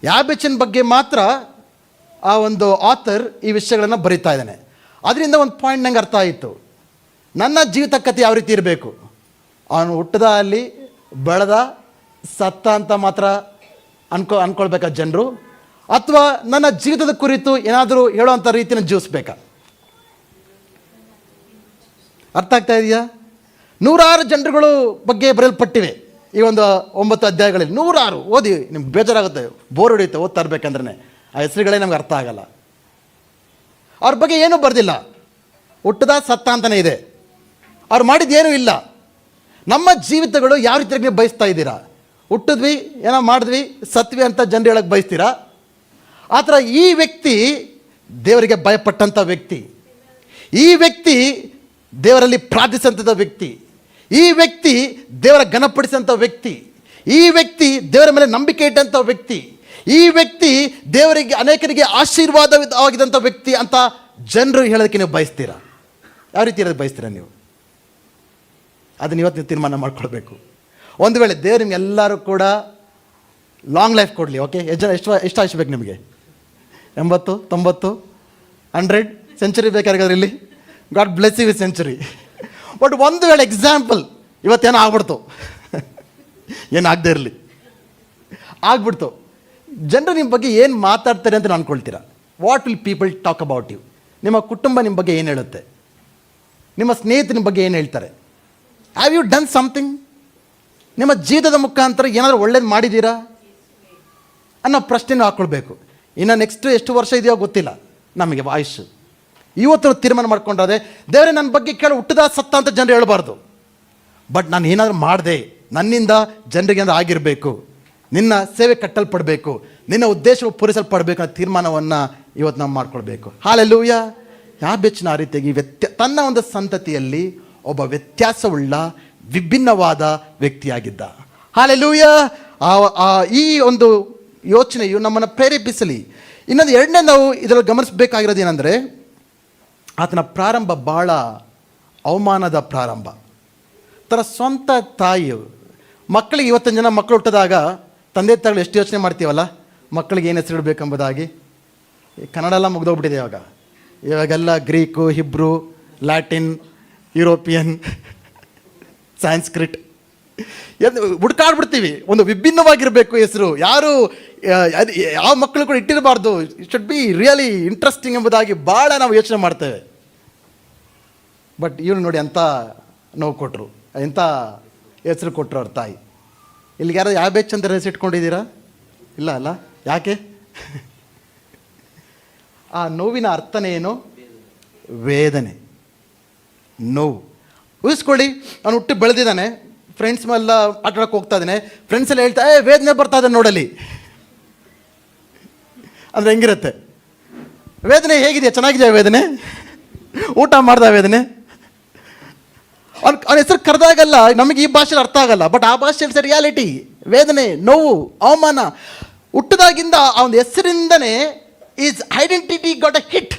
ಯಾಬೇಚನ ಬಗ್ಗೆ ಮಾತ್ರ ಆ ಒಂದು ಆಥರ್ ಈ ವಿಷಯಗಳನ್ನು ಬರಿತಾ ಇದ್ದಾನೆ. ಅದರಿಂದ ಒಂದು ಪಾಯಿಂಟ್ ನಂಗೆ ಅರ್ಥ ಆಯಿತು, ನನ್ನ ಜೀವಿತ ಕಥೆ ಯಾವ ರೀತಿ ಇರಬೇಕು. ಅವನು ಹುಟ್ಟದ ಅಲ್ಲಿ ಬೆಳೆದ ಸತ್ತ ಅಂತ ಮಾತ್ರ ಅನ್ಕೊಳ್ಬೇಕಾ ಜನರು, ಅಥವಾ ನನ್ನ ಜೀವಿತದ ಕುರಿತು ಏನಾದರೂ ಹೇಳುವಂಥ ರೀತಿಯನ್ನು ಜೀವಿಸ್ಬೇಕಾ? ಅರ್ಥ ಆಗ್ತಾ ಇದೆಯಾ? ನೂರಾರು ಜನರುಗಳು ಬಗ್ಗೆ ಬರೆಯಲ್ಪಟ್ಟಿವೆ ಈ ಒಂದು 9 ಅಧ್ಯಾಯಗಳಲ್ಲಿ. 100 ಓದಿ ನಿಮ್ಗೆ ಬೇಜಾರಾಗುತ್ತೆ, ಬೋರ್ ಹೊಡೆಯುತ್ತೆ ಓದ್ತಾ ಇರ್ಬೇಕಂದ್ರೆ. ಆ ಹೆಸರುಗಳೇ ನಮ್ಗೆ ಅರ್ಥ ಆಗಲ್ಲ. ಅವ್ರ ಬಗ್ಗೆ ಏನೂ ಬರೆದಿಲ್ಲ, ಹುಟ್ಟದ ಸತ್ತ ಅಂತಲೇ ಇದೆ. ಅವ್ರು ಮಾಡಿದ್ದೇನೂ ಇಲ್ಲ. ನಮ್ಮ ಜೀವಿತಗಳು ಯಾವ ರೀತಿಯಾಗಿ ನೀವು ಬಯಸ್ತಾ ಇದ್ದೀರಾ? ಹುಟ್ಟಿದ್ವಿ, ಏನೋ ಮಾಡಿದ್ವಿ, ಸತ್ವಿ ಅಂತ ಜನರು ಹೇಳಕ್ಕೆ ಬಯಸ್ತೀರಾ? ಆ ಥರ ಈ ವ್ಯಕ್ತಿ ದೇವರಿಗೆ ಭಯಪಟ್ಟಂಥ ವ್ಯಕ್ತಿ, ಈ ವ್ಯಕ್ತಿ ದೇವರಲ್ಲಿ ಪ್ರಾರ್ಥಿಸಂಥ ವ್ಯಕ್ತಿ, ಈ ವ್ಯಕ್ತಿ ದೇವರ ಘನಪಡಿಸಂಥ ವ್ಯಕ್ತಿ, ಈ ವ್ಯಕ್ತಿ ದೇವರ ಮೇಲೆ ನಂಬಿಕೆ ಇಟ್ಟಂಥ ವ್ಯಕ್ತಿ, ಈ ವ್ಯಕ್ತಿ ದೇವರಿಗೆ ಅನೇಕರಿಗೆ ಆಶೀರ್ವಾದವಾಗಿದ್ದಂಥ ವ್ಯಕ್ತಿ ಅಂತ ಜನರು ಹೇಳೋದಕ್ಕೆ ನೀವು ಬಯಸ್ತೀರಾ? ಯಾವ ರೀತಿ ಹೇಳೋದಕ್ಕೆ ಬಯಸ್ತೀರಾ ನೀವು? ಅದನ್ನ ಇವತ್ತು ನೀವು ತೀರ್ಮಾನ ಮಾಡ್ಕೊಳ್ಬೇಕು. ಒಂದು ವೇಳೆ ದೇವರು ನಿಮ್ಗೆಲ್ಲರೂ ಕೂಡ ಲಾಂಗ್ ಲೈಫ್ ಕೊಡಲಿ, ಓಕೆ? ಎಷ್ಟು ಆಯುಷ್ ಬೇಕು ನಿಮಗೆ? 80, 90, 100 ಸೆಂಚುರಿ ಬೇಕಾಗಿರೋದ್ರಿ ಇಲ್ಲಿ. God bless you with century. But ಒಂದು ವೇಳೆ ಎಕ್ಸಾಂಪಲ್ ಇವತ್ತೇನೋ ಆಗ್ಬಿಡ್ತು, ಏನಾಗದೇ ಇರಲಿ, ಆಗ್ಬಿಡ್ತು, ಜನರು ನಿಮ್ಮ ಬಗ್ಗೆ ಏನು ಮಾತಾಡ್ತಾರೆ ಅಂತ ಅನ್ಕೊಳ್ತೀರಾ? What will people talk about you? ನಿಮ್ಮ ಕುಟುಂಬ ನಿಮ್ಮ ಬಗ್ಗೆ ಏನು ಹೇಳುತ್ತೆ? ನಿಮ್ಮ ಸ್ನೇಹಿತರು ನಿಮ್ಮ ಬಗ್ಗೆ ಏನು ಹೇಳ್ತಾರೆ? Have you done something? ನಿಮ್ಮ ಜೀವಿತದ ಮುಖಾಂತರ ಏನಾದರೂ ಒಳ್ಳೇದು ಮಾಡಿದ್ದೀರಾ ಅನ್ನೋ ಪ್ರಶ್ನೆನೂ ಹಾಕ್ಕೊಳ್ಬೇಕು. ಇನ್ನು ನೆಕ್ಸ್ಟ್ ಎಷ್ಟು ವರ್ಷ ಇದೆಯೋ ಗೊತ್ತಿಲ್ಲ ನಮಗೆ ಆಯುಷ್. ಇವತ್ತು ತೀರ್ಮಾನ ಮಾಡ್ಕೊಂಡ್ರೆ ದೇವರೇ ನನ್ನ ಬಗ್ಗೆ ಕೇಳಿ ಹುಟ್ಟದ ಸತ್ತ ಅಂತ ಜನರು ಹೇಳಬಾರ್ದು. ಬಟ್ ನಾನು ಏನಾದರೂ ಮಾಡಿದೆ, ನನ್ನಿಂದ ಜನರಿಗೆ ಏನಾದರೂ ಆಗಿರಬೇಕು, ನಿನ್ನ ಸೇವೆ ಕಟ್ಟಲ್ಪಡಬೇಕು, ನಿನ್ನ ಉದ್ದೇಶವು ಪೂರೈಸಲ್ಪಡಬೇಕು ಅನ್ನೋ ತೀರ್ಮಾನವನ್ನು ಇವತ್ತು ನಾವು ಮಾಡ್ಕೊಳ್ಬೇಕು. ಹಾಲೆಲೂಯಾ. ಯಾಬೇಚನ ಆ ರೀತಿಯಾಗಿ ತನ್ನ ಒಂದು ಸಂತತಿಯಲ್ಲಿ ಒಬ್ಬ ವ್ಯತ್ಯಾಸವುಳ್ಳ ವಿಭಿನ್ನವಾದ ವ್ಯಕ್ತಿಯಾಗಿದ್ದ. ಹಾಲೆಲೂಯಾ. ಈ ಒಂದು ಯೋಚನೆಯು ನಮ್ಮನ್ನು ಪ್ರೇರೇಪಿಸಲಿ. ಇನ್ನೊಂದು ಎರಡನೇ ನಾವು ಇದರಲ್ಲಿ ಗಮನಿಸಬೇಕಾಗಿರೋದು ಏನಂದರೆ, ಆತನ ಪ್ರಾರಂಭ ಭಾಳ ಅವಮಾನದ ಪ್ರಾರಂಭ. ತನ್ನ ಸ್ವಂತ ತಾಯಿಯು ಮಕ್ಕಳಿಗೆ, ಇವತ್ತಿನ ಜನ ಮಕ್ಕಳು ಹುಟ್ಟಿದಾಗ ತಂದೆ ತಾಯಿಗಳು ಎಷ್ಟು ಯೋಚನೆ ಮಾಡ್ತೀವಲ್ಲ, ಮಕ್ಕಳಿಗೆ ಏನು ಹೆಸರು ಇಡಬೇಕೆಂಬುದಾಗಿ. ಕನ್ನಡ ಎಲ್ಲ ಮುಗ್ದೋಗ್ಬಿಟ್ಟಿದೆ ಇವಾಗೆಲ್ಲ Greek, Hebrew, Latin, European, Sanskrit ಹುಡ್ಕಾಡ್ಬಿಡ್ತೀವಿ. ಒಂದು ವಿಭಿನ್ನವಾಗಿರಬೇಕು ಹೆಸರು. ಯಾರು ಯಾವ ಮಕ್ಕಳು ಕೂಡ ಇಟ್ಟಿರಬಾರ್ದು. It should be really interesting ಎಂಬುದಾಗಿ ಭಾಳ ನಾವು ಯೋಚನೆ ಮಾಡ್ತೇವೆ. ಬಟ್ ಇವ್ರು ನೋಡಿ ಅಂಥ ನೋವು ಕೊಟ್ಟರು, ಎಂಥ ಹೆಸರು ಕೊಟ್ಟರು ಅವ್ರ ತಾಯಿ. ಇಲ್ಲಿಗೆ ಯಾರು ಯಾಬೇಚ್ ಅಂತ ಹೆಸರಿಟ್ಕೊಂಡಿದ್ದೀರಾ? ಇಲ್ಲ ಅಲ್ಲ. ಯಾಕೆ? ಆ ನೋವಿನ ಅರ್ಥನೇ ಏನು? ವೇದನೆ, ನೋವು. ಊಹಿಸ್ಕೊಳ್ಳಿ, ಅವನು ಹುಟ್ಟಿ ಬೆಳೆದಿದ್ದಾನೆ, ಫ್ರೆಂಡ್ಸ್ ಎಲ್ಲ ಆಟಾಡಕ್ಕೆ ಹೋಗ್ತಾ ಇದ್ದಾನೆ, ಫ್ರೆಂಡ್ಸ್ ಎಲ್ಲ ಹೇಳ್ತಾ ವೇದನೆ ಬರ್ತಾ ಇದೆ ನೋಡಲಿ ಅಂದರೆ ಹೆಂಗಿರುತ್ತೆ? ವೇದನೆ ಹೇಗಿದೆ? ಚೆನ್ನಾಗಿದೆಯಾ ವೇದನೆ? ಊಟ ಮಾಡ್ದ ವೇದನೆ? ಅವನ ಹೆಸರು ಕರೆದಾಗಲ್ಲ ನಮಗೆ ಈ ಭಾಷೆಯಲ್ಲಿ ಅರ್ಥ ಆಗಲ್ಲ, ಬಟ್ ಆ ಭಾಷೆಯಲ್ಲಿ ರಿಯಾಲಿಟಿ. ವೇದನೆ, ನೋವು, ಅವಮಾನ. ಹುಟ್ಟಿದಾಗಿಂದ ಅವನ ಹೆಸರಿಂದನೇ his identity got a hit.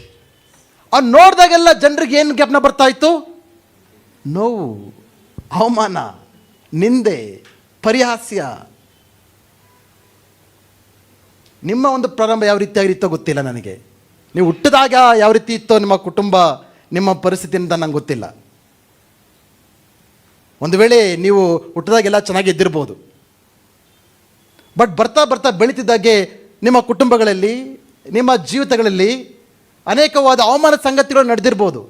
ಅವ್ನು ನೋಡಿದಾಗೆಲ್ಲ ಜನರಿಗೆ ಏನು ಜ್ಞಾಪನ ಬರ್ತಾ ಇತ್ತು? ನೋವು, ಅವಮಾನ, ನಿಂದೆ, ಪರಿಹಾಸ್ಯ. ನಿಮ್ಮ ಒಂದು ಪ್ರಾರಂಭ ಯಾವ ರೀತಿಯಾಗಿತ್ತೋ ಗೊತ್ತಿಲ್ಲ ನನಗೆ. ನೀವು ಹುಟ್ಟಿದಾಗ ಯಾವ ರೀತಿ ಇತ್ತೋ ನಿಮ್ಮ ಕುಟುಂಬ, ನಿಮ್ಮ ಪರಿಸ್ಥಿತಿ ಅಂತ ನಂಗೆ ಗೊತ್ತಿಲ್ಲ. ಒಂದು ವೇಳೆ ನೀವು ಹುಟ್ಟಿದಾಗೆಲ್ಲ ಚೆನ್ನಾಗಿ ಇದ್ದಿರ್ಬೋದು, ಬಟ್ ಬರ್ತಾ ಬರ್ತಾ ಬೆಳೀತಿದ್ದಾಗೆ ನಿಮ್ಮ ಕುಟುಂಬಗಳಲ್ಲಿ, ನಿಮ್ಮ ಜೀವಿತಗಳಲ್ಲಿ ಅನೇಕವಾದ ಅವಮಾನ ಸಂಗತಿಗಳು ನಡೆದಿರ್ಬೋದು.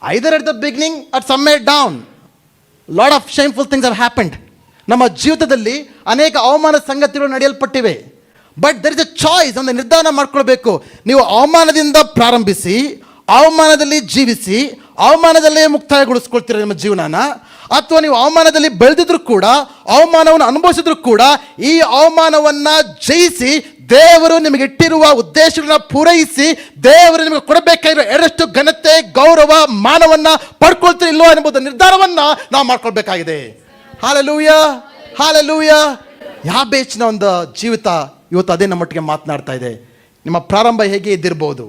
Either at the beginning at somewhere down, lot of shameful things have happened. ನಮ್ಮ ಜೀವಿತದಲ್ಲಿ ಅನೇಕ ಅವಮಾನ ಸಂಗತಿಗಳು ನಡೆಯಲ್ಪಟ್ಟಿವೆ. But there is a choice, ಒಂದು ನಿರ್ಧಾರ ಮಾಡ್ಕೊಳ್ಬೇಕು. ನೀವು ಅವಮಾನದಿಂದ ಪ್ರಾರಂಭಿಸಿ, ಅವಮಾನದಲ್ಲಿ ಜೀವಿಸಿ, ಅವಮಾನದಲ್ಲೇ ಮುಕ್ತಾಯಗೊಳಿಸ್ಕೊಳ್ತೀರ ನಿಮ್ಮ ಜೀವನನ, ಅಥವಾ ನೀವು ಅವಮಾನದಲ್ಲಿ ಬೆಳೆದಿದ್ರು ಕೂಡ, ಅವಮಾನವನ್ನು ಅನುಭವಿಸಿದ್ರು ಕೂಡ, ಈ ಅವಮಾನವನ್ನು ಜಯಿಸಿ ದೇವರು ನಿಮಗೆ ಇಟ್ಟಿರುವ ಉದ್ದೇಶಗಳನ್ನ ಪೂರೈಸಿ ದೇವರು ನಿಮಗೆ ಕೊಡಬೇಕಾಗಿರೋ ಎರಡಷ್ಟು ಘನತೆ, ಗೌರವ, ಮಾನವನ್ನ ಪಡ್ಕೊಳ್ತೀರಿ ಇಲ್ವೋ ಎಂಬುದು ನಿರ್ಧಾರವನ್ನು ನಾವು ಮಾಡ್ಕೊಳ್ಬೇಕಾಗಿದೆ. Hallelujah, hallelujah. ಯಾಬೇಚನ ಒಂದು ಜೀವಿತ ಇವತ್ತು ಅದೇ ನಮ್ಮೊಟ್ಟಿಗೆ ಮಾತನಾಡ್ತಾ ಇದೆ. ನಿಮ್ಮ ಪ್ರಾರಂಭ ಹೇಗೆ ಇದ್ದಿರ್ಬೋದು,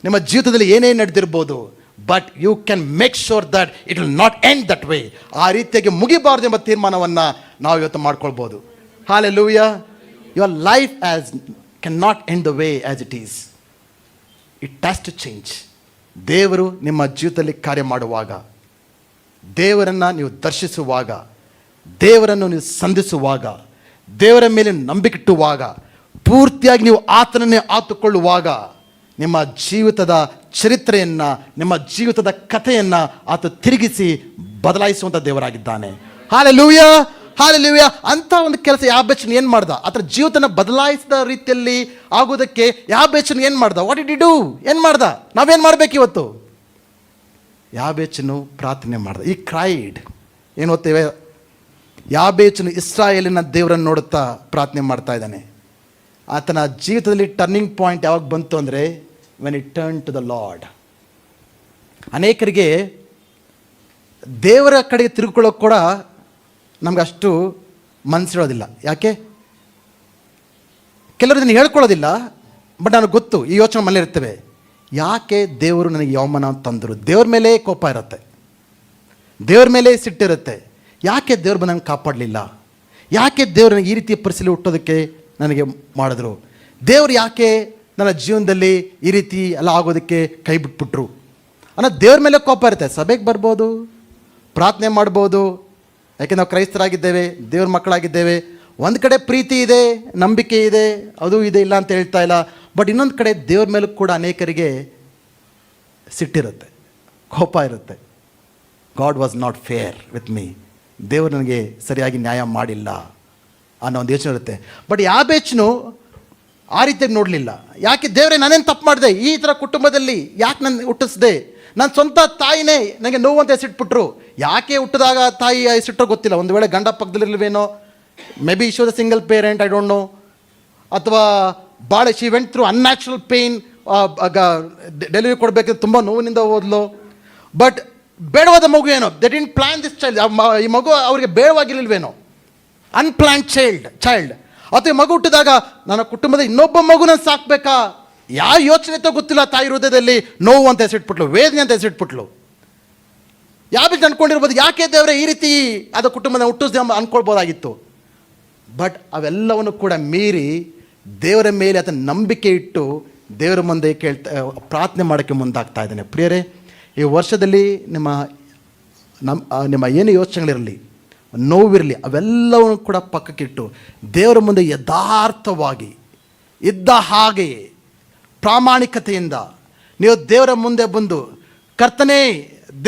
ನಿಮ್ಮ ಜೀವಿತದಲ್ಲಿ ಏನೇನು ನಡೆದಿರ್ಬೋದು, but you can make sure that it will not end that way. ಆ ರೀತಿಯಾಗಿ ಮುಗಿಬಾರ್ದು ಎಂಬ ತೀರ್ಮಾನವನ್ನು ನಾವು ಇವತ್ತು ಮಾಡ್ಕೊಳ್ಬೋದು. Hallelujah. Your life as can not end the way as it is. It has to change. ದೇವರು ನಿಮ್ಮ ಜೀವಿತದಲ್ಲಿ ಕಾರ್ಯ ಮಾಡುವಾಗ, ದೇವರನ್ನು ನೀವು ದರ್ಶಿಸುವಾಗ, ದೇವರನ್ನು ನೀವು ಸಂಧಿಸುವಾಗ, ದೇವರ ಮೇಲೆ ನಂಬಿಕಿಟ್ಟುವಾಗ, ಪೂರ್ತಿಯಾಗಿ ನೀವು ಆತನನ್ನೇ ಆತುಕೊಳ್ಳುವಾಗ, ನಿಮ್ಮ ಜೀವಿತದ ಚರಿತ್ರೆಯನ್ನು, ನಿಮ್ಮ ಜೀವಿತದ ಕಥೆಯನ್ನು ಆತ ತಿರುಗಿಸಿ ಬದಲಾಯಿಸುವಂಥ ದೇವರಾಗಿದ್ದಾನೆ. Hallelujah, hallelujah. ಅಂಥ ಒಂದು ಕೆಲಸ ಯಾಬೇಚನ್ ಏನು ಮಾಡ್ದ? ಆತರ ಜೀವಿತನ ಬದಲಾಯಿಸಿದ ರೀತಿಯಲ್ಲಿ ಆಗೋದಕ್ಕೆ ಯಾಬೇಚನ್ ಏನು ಮಾಡ್ದ? What did you do? ಏನು ಮಾಡ್ದ? ನಾವೇನು ಮಾಡ್ಬೇಕು ಇವತ್ತು? ಯಾಬೇಚನು ಪ್ರಾರ್ಥನೆ ಮಾಡ್ದ. ಈ ಕ್ರೈಡ್ ಏನು ಓದ್ತೇವೆ? ಯಾಬೇಚನು ಇಸ್ರಾಯೇಲಿನ ದೇವರನ್ನು ನೋಡುತ್ತಾ ಪ್ರಾರ್ಥನೆ ಮಾಡ್ತಾ ಇದ್ದಾನೆ. ಆತನ ಜೀವಿತದಲ್ಲಿ ಟರ್ನಿಂಗ್ ಪಾಯಿಂಟ್ ಯಾವಾಗ ಬಂತು ಅಂದರೆ when it turn to the lord. ಅನೇಕರಿಗೆ ದೇವರ ಕಡೆಗೆ ತಿರುಗಿಕೊಳ್ಳೋಕೆ ಕೂಡ ನಮ್ಗೆ ಅಷ್ಟು ಮನಸ್ಸಿರೋದಿಲ್ಲ. ಯಾಕೆ? ಕೆಲವರು ಇದನ್ನು ಹೇಳ್ಕೊಳ್ಳೋದಿಲ್ಲ, ಬಟ್ ನನಗೆ ಗೊತ್ತು, ಈ ಯೋಚನೆ ಮನೇಲಿ ಇರ್ತೇವೆ. ಯಾಕೆ ದೇವರು ನನಗೆ ಅವಮಾನ ತಂದರು? ದೇವ್ರ ಮೇಲೆ ಕೋಪ ಇರುತ್ತೆ, ದೇವ್ರ ಮೇಲೆ ಸಿಟ್ಟಿರುತ್ತೆ. ಯಾಕೆ ದೇವ್ರು ಬಂದು ನನಗೆ ಕಾಪಾಡಲಿಲ್ಲ? ಯಾಕೆ ದೇವ್ರು ನನಗೆ ಈ ರೀತಿಯ ಪರಿಸ್ಥಿತಿ ಹುಟ್ಟೋದಕ್ಕೆ ನನಗೆ ಮಾಡಿದ್ರು? ದೇವ್ರು ಯಾಕೆ ನನ್ನ ಜೀವನದಲ್ಲಿ ಈ ರೀತಿ ಎಲ್ಲ ಆಗೋದಕ್ಕೆ ಕೈ ಬಿಟ್ಬಿಟ್ರು ಅನ್ನೋ ದೇವ್ರ ಮೇಲೆ ಕೋಪ ಇರುತ್ತೆ. ಸಭೆಗೆ ಬರ್ಬೋದು, ಪ್ರಾರ್ಥನೆ ಮಾಡ್ಬೋದು, ಯಾಕೆ ನಾವು ಕ್ರೈಸ್ತರಾಗಿದ್ದೇವೆ, ದೇವ್ರ ಮಕ್ಕಳಾಗಿದ್ದೇವೆ. ಒಂದು ಕಡೆ ಪ್ರೀತಿ ಇದೆ, ನಂಬಿಕೆ ಇದೆ, ಅದು ಇದೆ, ಇಲ್ಲ ಅಂತ ಹೇಳ್ತಾ ಇಲ್ಲ. ಬಟ್ ಇನ್ನೊಂದು ಕಡೆ ದೇವ್ರ ಮೇಲೂ ಕೂಡ ಅನೇಕರಿಗೆ ಸಿಟ್ಟಿರುತ್ತೆ, ಕೋಪ ಇರುತ್ತೆ. God was not fair with me. ದೇವರು ನನಗೆ ಸರಿಯಾಗಿ ನ್ಯಾಯ ಮಾಡಿಲ್ಲ ಅನ್ನೋ ಒಂದು ಯೋಚನೆ ಇರುತ್ತೆ. ಬಟ್ ಯಾಬೇಚನು ಆ ರೀತಿಯಾಗಿ ನೋಡಲಿಲ್ಲ. ಯಾಕೆ? ದೇವರೇ, ನಾನೇನು ತಪ್ಪು ಮಾಡಿದೆ? ಈ ಥರ ಕುಟುಂಬದಲ್ಲಿ ಯಾಕೆ ನನ್ನ ಹುಟ್ಟಿಸ್ದೆ? ನನ್ನ ಸ್ವಂತ ತಾಯಿನೇ ನನಗೆ ನೋವು ಅಂತ ಹೆಸರಿಟ್ಬಿಟ್ರು. ಯಾಕೆ ಹುಟ್ಟಿದಾಗ ತಾಯಿ ಹೆಸರಿಟ್ಟೋ ಗೊತ್ತಿಲ್ಲ. ಒಂದು ವೇಳೆ ಗಂಡ ಪಕ್ಕದಲ್ಲಿಲ್ವೇನೋ, maybe she was a single parent, I don't know. ಅಥವಾ ಭಾಳ she went through unnatural pain, delivery ಕೊಡಬೇಕಿದ್ರೆ ತುಂಬ ನೋವಿನಿಂದ ಹೋದ್ಲು. ಬಟ್ ಬೇಡವಾದ ಮಗು ಏನೋ, they didn't plan this child. ಈ ಮಗು ಅವರಿಗೆ ಬೇಡವಾಗಿರ್ಲಿಲ್ವೇನೋ, ಅನ್ಪ್ಲ್ಯಾನ್ಡ್ ಚೈಲ್ಡ್. ಅಥವಾ ಈ ಮಗು ಹುಟ್ಟಿದಾಗ ನನ್ನ ಕುಟುಂಬದ ಇನ್ನೊಬ್ಬ ಮಗುನ ಸಾಕಬೇಕಾ? ಯಾವ ಯೋಚನೆ ತೋ ಗೊತ್ತಿಲ್ಲ. ತಾಯಿ ಹೃದಯದಲ್ಲಿ ನೋವು ಅಂತ ಹೆಸರಿಟ್ಬಿಟ್ಲು, ವೇದನೆ ಅಂತ ಹೆಸರಿಟ್ಬಿಟ್ಲು. ಯಾವ ರೀತಿ ಅಂದ್ಕೊಂಡಿರ್ಬೋದು, ಯಾಕೆ ದೇವರೇ ಈ ರೀತಿ ಅದು ಕುಟುಂಬದ ಹುಟ್ಟಿಸ್ದೆ ಅಂದ್ಕೊಳ್ಬೋದಾಗಿತ್ತು. ಬಟ್ ಅವೆಲ್ಲವನ್ನು ಕೂಡ ಮೀರಿ ದೇವರ ಮೇಲೆ ಆತನ ನಂಬಿಕೆ ಇಟ್ಟು ದೇವರ ಮುಂದೆ ಪ್ರಾರ್ಥನೆ ಮಾಡೋಕ್ಕೆ ಮುಂದಾಗ್ತಾ ಇದ್ದಾನೆ. ಪ್ರಿಯರೇ, ಈ ವರ್ಷದಲ್ಲಿ ನಿಮ್ಮ ಏನು ಯೋಚನೆಗಳಿರಲಿ, ನೋವಿರಲಿ, ಅವೆಲ್ಲವನ್ನು ಕೂಡ ಪಕ್ಕಕ್ಕಿಟ್ಟು ದೇವರ ಮುಂದೆ ಯಥಾರ್ಥವಾಗಿ ಇದ್ದ ಹಾಗೆ ಪ್ರಾಮಾಣಿಕತೆಯಿಂದ ನೀವು ದೇವರ ಮುಂದೆ ಬಂದು ಕರ್ತನೇ,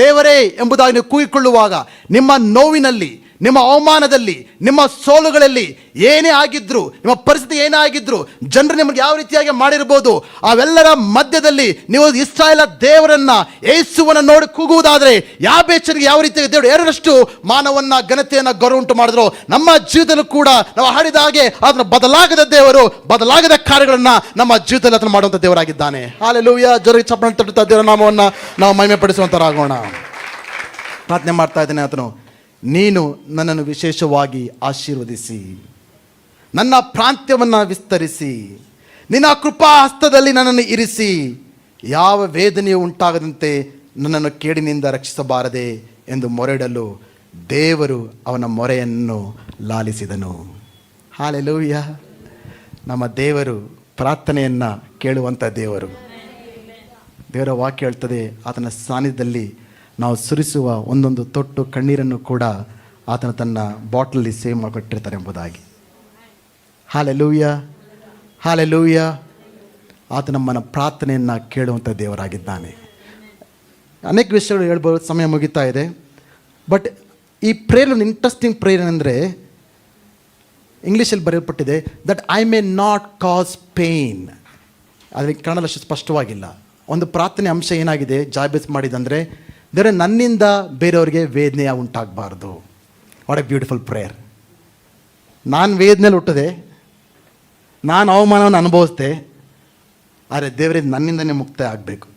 ದೇವರೇ ಎಂಬುದಾಗಿ ನೀವು ಕೂಗಿಕೊಳ್ಳುವಾಗ ನಿಮ್ಮ ನೋವಿನಲ್ಲಿ, ನಿಮ್ಮ ಅವಮಾನದಲ್ಲಿ, ನಿಮ್ಮ ಸೋಲುಗಳಲ್ಲಿ ಏನೇ ಆಗಿದ್ರು, ನಿಮ್ಮ ಪರಿಸ್ಥಿತಿ ಏನೇ ಆಗಿದ್ರು, ಜನರು ನಿಮಗೆ ಯಾವ ರೀತಿಯಾಗಿ ಮಾಡಿರ್ಬೋದು, ಅವೆಲ್ಲರ ಮಧ್ಯದಲ್ಲಿ ನೀವು ಇಸ್ರಾಯೇಲ ದೇವರನ್ನ, ಯೇಸುವನ್ನ ನೋಡಿ ಕೂಗುವುದಾದರೆ, ಯಾಬೇಚನಿಗೆ ಯಾವ ರೀತಿಯಾಗಿ ದೇವರು ಎರಡರಷ್ಟು ಮಾನವನ್ನ, ಘನತೆಯನ್ನ, ಗೌರವ ಉಂಟು ಮಾಡಿದ್ರು, ನಮ್ಮ ಜೀವಿತದಲ್ಲೂ ಕೂಡ ನಾವು ಹಾಡಿದ ಹಾಗೆ ಅದನ್ನು ಬದಲಾಗದ ದೇವರು ಬದಲಾಗದ ಕಾರ್ಯಗಳನ್ನ ನಮ್ಮ ಜೀವಿತದಲ್ಲಿ ಅದನ್ನು ಮಾಡುವಂಥ ದೇವರಾಗಿದ್ದಾನೆ. ಹಾಲೆಲೂಯಾ. ಜೋರಾಗಿ ಚಪ್ಪಾಳೆ ತಟ್ಟುತ್ತಾ ದೇವರ ನಾಮವನ್ನ ನಾವು ಮಹಿಮೆ ಪಡಿಸುವಂತರಾಗೋಣ. ಪ್ರಾರ್ಥನೆ ಮಾಡ್ತಾ ಇದ್ದೇನೆ. ಆತನು, ನೀನು ನನ್ನನ್ನು ವಿಶೇಷವಾಗಿ ಆಶೀರ್ವದಿಸಿ, ನನ್ನ ಪ್ರಾಂತ್ಯವನ್ನು ವಿಸ್ತರಿಸಿ, ನಿನ್ನ ಕೃಪಾ ಹಸ್ತದಲ್ಲಿ ನನ್ನನ್ನು ಇರಿಸಿ, ಯಾವ ವೇದನೆಯೂ ಉಂಟಾಗದಂತೆ ನನ್ನನ್ನು ಕೇಡಿನಿಂದ ರಕ್ಷಿಸಬಾರದೆ ಎಂದು ಮೊರೆಯಿಡಲು ದೇವರು ಅವನ ಮೊರೆಯನ್ನು ಲಾಲಿಸಿದನು. ಹಾಲೆಲೂಯಾ. ನಮ್ಮ ದೇವರು ಪ್ರಾರ್ಥನೆಯನ್ನು ಕೇಳುವಂಥ ದೇವರು. ದೇವರ ವಾಕ್ಯ ಹೇಳ್ತದೆ, ಆತನ ಸಾನ್ನಿಧ್ಯದಲ್ಲಿ ನಾವು ಸುರಿಸುವ ಒಂದೊಂದು ತೊಟ್ಟು ಕಣ್ಣೀರನ್ನು ಕೂಡ ಆತನ ತನ್ನ ಬಾಟ್ಲಲ್ಲಿ ಸೇವ್ ಮಾಡಿಕೊಟ್ಟಿರ್ತಾರೆ ಎಂಬುದಾಗಿ. Hallelujah, hallelujah. ಆತ ನಮ್ಮನ್ನು ಪ್ರಾರ್ಥನೆಯನ್ನು ಕೇಳುವಂಥ ದೇವರಾಗಿದ್ದಾನೆ. ಅನೇಕ ವಿಷಯಗಳು ಹೇಳ್ಬೋದು, ಸಮಯ ಮುಗಿತಾ ಇದೆ. ಬಟ್ ಈ ಪ್ರೇಯರ್ ಒಂದು ಇಂಟ್ರೆಸ್ಟಿಂಗ್ ಪ್ರೇಯರ್ ಏನಂದರೆ, ಇಂಗ್ಲೀಷಲ್ಲಿ ಬರೆಯಲ್ಪಟ್ಟಿದೆ, that I may not cause pain. ಆದರೆ ಕನ್ನಡದಲ್ಲಿ ಅಷ್ಟು ಸ್ಪಷ್ಟವಾಗಿಲ್ಲ. ಒಂದು ಪ್ರಾರ್ಥನೆ ಅಂಶ ಏನಾಗಿದೆ ಜಾಬೇಸ್ ಮಾಡಿದಂದರೆ, ದೇವರೇ ನನ್ನಿಂದ ಬೇರೆಯವ್ರಿಗೆ ವೇದನೆಯ ಉಂಟಾಗಬಾರ್ದು. What a beautiful prayer. ನಾನು ವೇದನೆಯಲ್ಲಿ ಹುಟ್ಟಿದೆ, ನಾನು ಅವಮಾನವನ್ನು ಅನುಭವಿಸ್ದೆ, ಆದರೆ ದೇವರೇ ನನ್ನಿಂದನೇ ಮುಕ್ತ ಆಗಬೇಕು.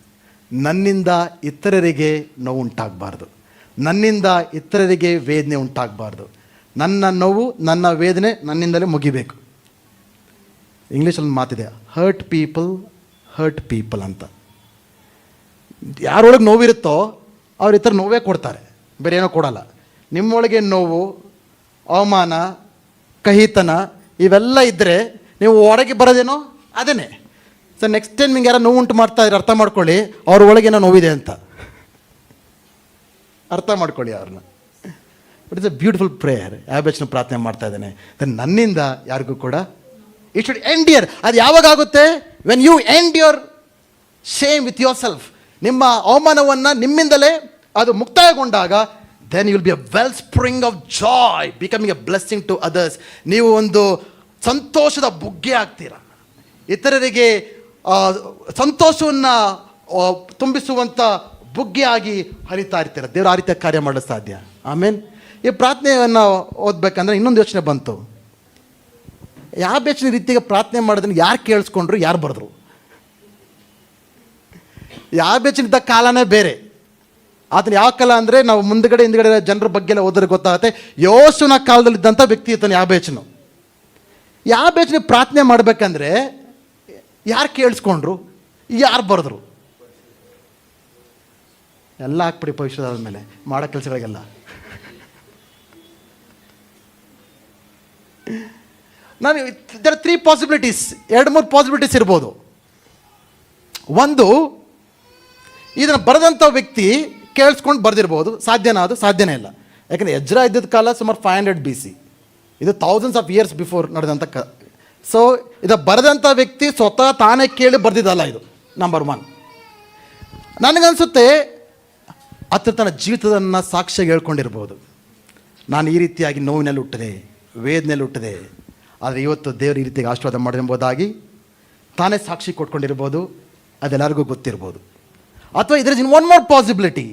ನನ್ನಿಂದ ಇತರರಿಗೆ ನೋವು ಉಂಟಾಗಬಾರ್ದು, ನನ್ನಿಂದ ಇತರರಿಗೆ ವೇದನೆ ಉಂಟಾಗಬಾರ್ದು. ನನ್ನ ನೋವು, ನನ್ನ ವೇದನೆ ನನ್ನಿಂದಲೇ ಮುಗಿಬೇಕು. ಇಂಗ್ಲೀಷಲ್ಲಿ ಮಾತಿದೆ, ಹರ್ಟ್ ಪೀಪಲ್ ಅಂತ. ಯಾರೊಳಗೆ ನೋವಿರುತ್ತೋ ಅವ್ರ ಇತರ ನೋವೇ ಕೊಡ್ತಾರೆ, ಬೇರೆ ಏನೋ ಕೊಡಲ್ಲ. ನಿಮ್ಮೊಳಗೆ ನೋವು, ಅವಮಾನ, ಕಹಿತನ ಇವೆಲ್ಲ ಇದ್ದರೆ ನೀವು ಹೊರಗೆ ಬರೋದೇನೋ ಅದೇನೆ. ಸೊ ನೆಕ್ಸ್ಟ್ ಟೈಮ್ ನಿಮ್ಗೆ ಯಾರೋ ನೋವು ಉಂಟು ಮಾಡ್ತಾ ಇದ್ರೆ ಅರ್ಥ ಮಾಡ್ಕೊಳ್ಳಿ, ಅವ್ರ ಒಳಗೇನೋ ನೋವಿದೆ ಅಂತ ಅರ್ಥ ಮಾಡ್ಕೊಳ್ಳಿ ಅವ್ರನ್ನ. It is a beautiful prayer. ಯಾಬೇಚನ ಪ್ರಾರ್ಥನೆ ಮಾಡ್ತಾ ಇದ್ದೇನೆ, ನನ್ನಿಂದ ಯಾರಿಗೂ ಕೂಡ ಇಟ್ ಶುಡ್ ಎಂಡ್ ಹಿಯರ್. ಅದು ಯಾವಾಗ ಆಗುತ್ತೆ? When you end your shame with yourself. ನಿಮ್ಮ ಅವಮಾನವನ್ನು ನಿಮ್ಮಿಂದಲೇ ಅದು ಮುಕ್ತಾಯಗೊಂಡಾಗ, then you will be a wellspring of joy, becoming a blessing to others. ನೀವು ಒಂದು ಸಂತೋಷದ ಬುಗ್ಗೆ ಆಗ್ತೀರ, ಇತರರಿಗೆ ಸಂತೋಷವನ್ನು ತುಂಬಿಸುವಂಥ ಬುಗ್ಗೆ ಆಗಿ ಹರಿತಾ ಇರ್ತೀರ. ದೇವರು ಆ ರೀತಿಯ ಕಾರ್ಯ ಮಾಡಲು ಸಾಧ್ಯ. ಆಮೇಲೆ ಈ ಪ್ರಾರ್ಥನೆಯನ್ನು ಓದಬೇಕಂದ್ರೆ ಇನ್ನೊಂದು ಯೋಚನೆ ಬಂತು. ಯಾಬೇಚನ ರೀತಿಗೆ ಪ್ರಾರ್ಥನೆ ಮಾಡೋದನ್ನು ಯಾರು ಕೇಳಿಸ್ಕೊಂಡ್ರು, ಯಾರು ಬರೆದ್ರು? ಯಾಬೇಚನಿದ್ದ ಕಾಲನೇ ಬೇರೆ. ಆತನ ಯಾವ ಕಾಲ ಅಂದರೆ, ನಾವು ಮುಂದ್ಗಡೆ ಹಿಂದ್ಗಡೆ ಜನರ ಬಗ್ಗೆ ಎಲ್ಲ ಓದಿದ್ರೆ ಗೊತ್ತಾಗುತ್ತೆ. ಯೋಶುವನ ಕಾಲದಲ್ಲಿದ್ದಂಥ ವ್ಯಕ್ತಿ ಇರ್ತಾನೆ ಯಾಬೇಚನು. ಯಾಬೇಚನಿಗೆ ಪ್ರಾರ್ಥನೆ ಮಾಡಬೇಕಂದ್ರೆ ಯಾರು ಕೇಳಿಸ್ಕೊಂಡ್ರು, ಯಾರು ಬರೆದ್ರು? ಎಲ್ಲ ಹಾಕ್ಬಿಡಿ ಭವಿಷ್ಯದ ಮೇಲೆ ಮಾಡೋ ಕೆಲಸಗಳಿಗೆಲ್ಲ. ನಾನು ದರ್ 3 ಪಾಸಿಬಿಲಿಟೀಸ್, 2-3 ಪಾಸಿಬಿಲಿಟೀಸ್ ಇರ್ಬೋದು. ಒಂದು, ಇದನ್ನು ಬರೆದಂಥ ವ್ಯಕ್ತಿ ಕೇಳಿಸ್ಕೊಂಡು ಬರೆದಿರ್ಬೋದು. ಸಾಧ್ಯನಾ? ಅದು ಸಾಧ್ಯನೇ ಇಲ್ಲ. ಯಾಕಂದರೆ ಎಜ್ರಾ ಇದ್ದಿದ್ದ ಕಾಲ ಸುಮಾರು 500 BC. ಇದು ಥೌಸಂಡ್ಸ್ ಆಫ್ ಇಯರ್ಸ್ ಬಿಫೋರ್ ನಡೆದಂಥ ಸೊ ಇದು ಬರೆದಂಥ ವ್ಯಕ್ತಿ ಸ್ವತಃ ತಾನೇ ಕೇಳಿ ಬರೆದಿದ್ದಲ್ಲ ಇದು. ನಂಬರ್ 1. ನನಗನ್ಸುತ್ತೆ ಆತ ತನ್ನ ಜೀವಿತದನ್ನು ಸಾಕ್ಷಿಯಾಗಿ ಹೇಳ್ಕೊಂಡಿರ್ಬೋದು. ನಾನು ಈ ರೀತಿಯಾಗಿ ನೋವಿನಲ್ಲಿ ಹುಟ್ಟಿದೆ, ವೇದನೆಯಲ್ಲಿ ಹುಟ್ಟಿದೆ, ಆದರೆ ಇವತ್ತು ದೇವರು ಈ ರೀತಿಯಾಗಿ ಆಶೀರ್ವಾದ ಮಾಡಿರ್ಬೋದಾಗಿ ತಾನೇ ಸಾಕ್ಷಿ ಕೊಟ್ಕೊಂಡಿರ್ಬೋದು. ಅದೆಲ್ಲರಿಗೂ ಗೊತ್ತಿರ್ಬೋದು. ಅಥವಾ ಇದರ ಒನ್ ಮೋರ್ ಪಾಸಿಬಿಲಿಟಿ.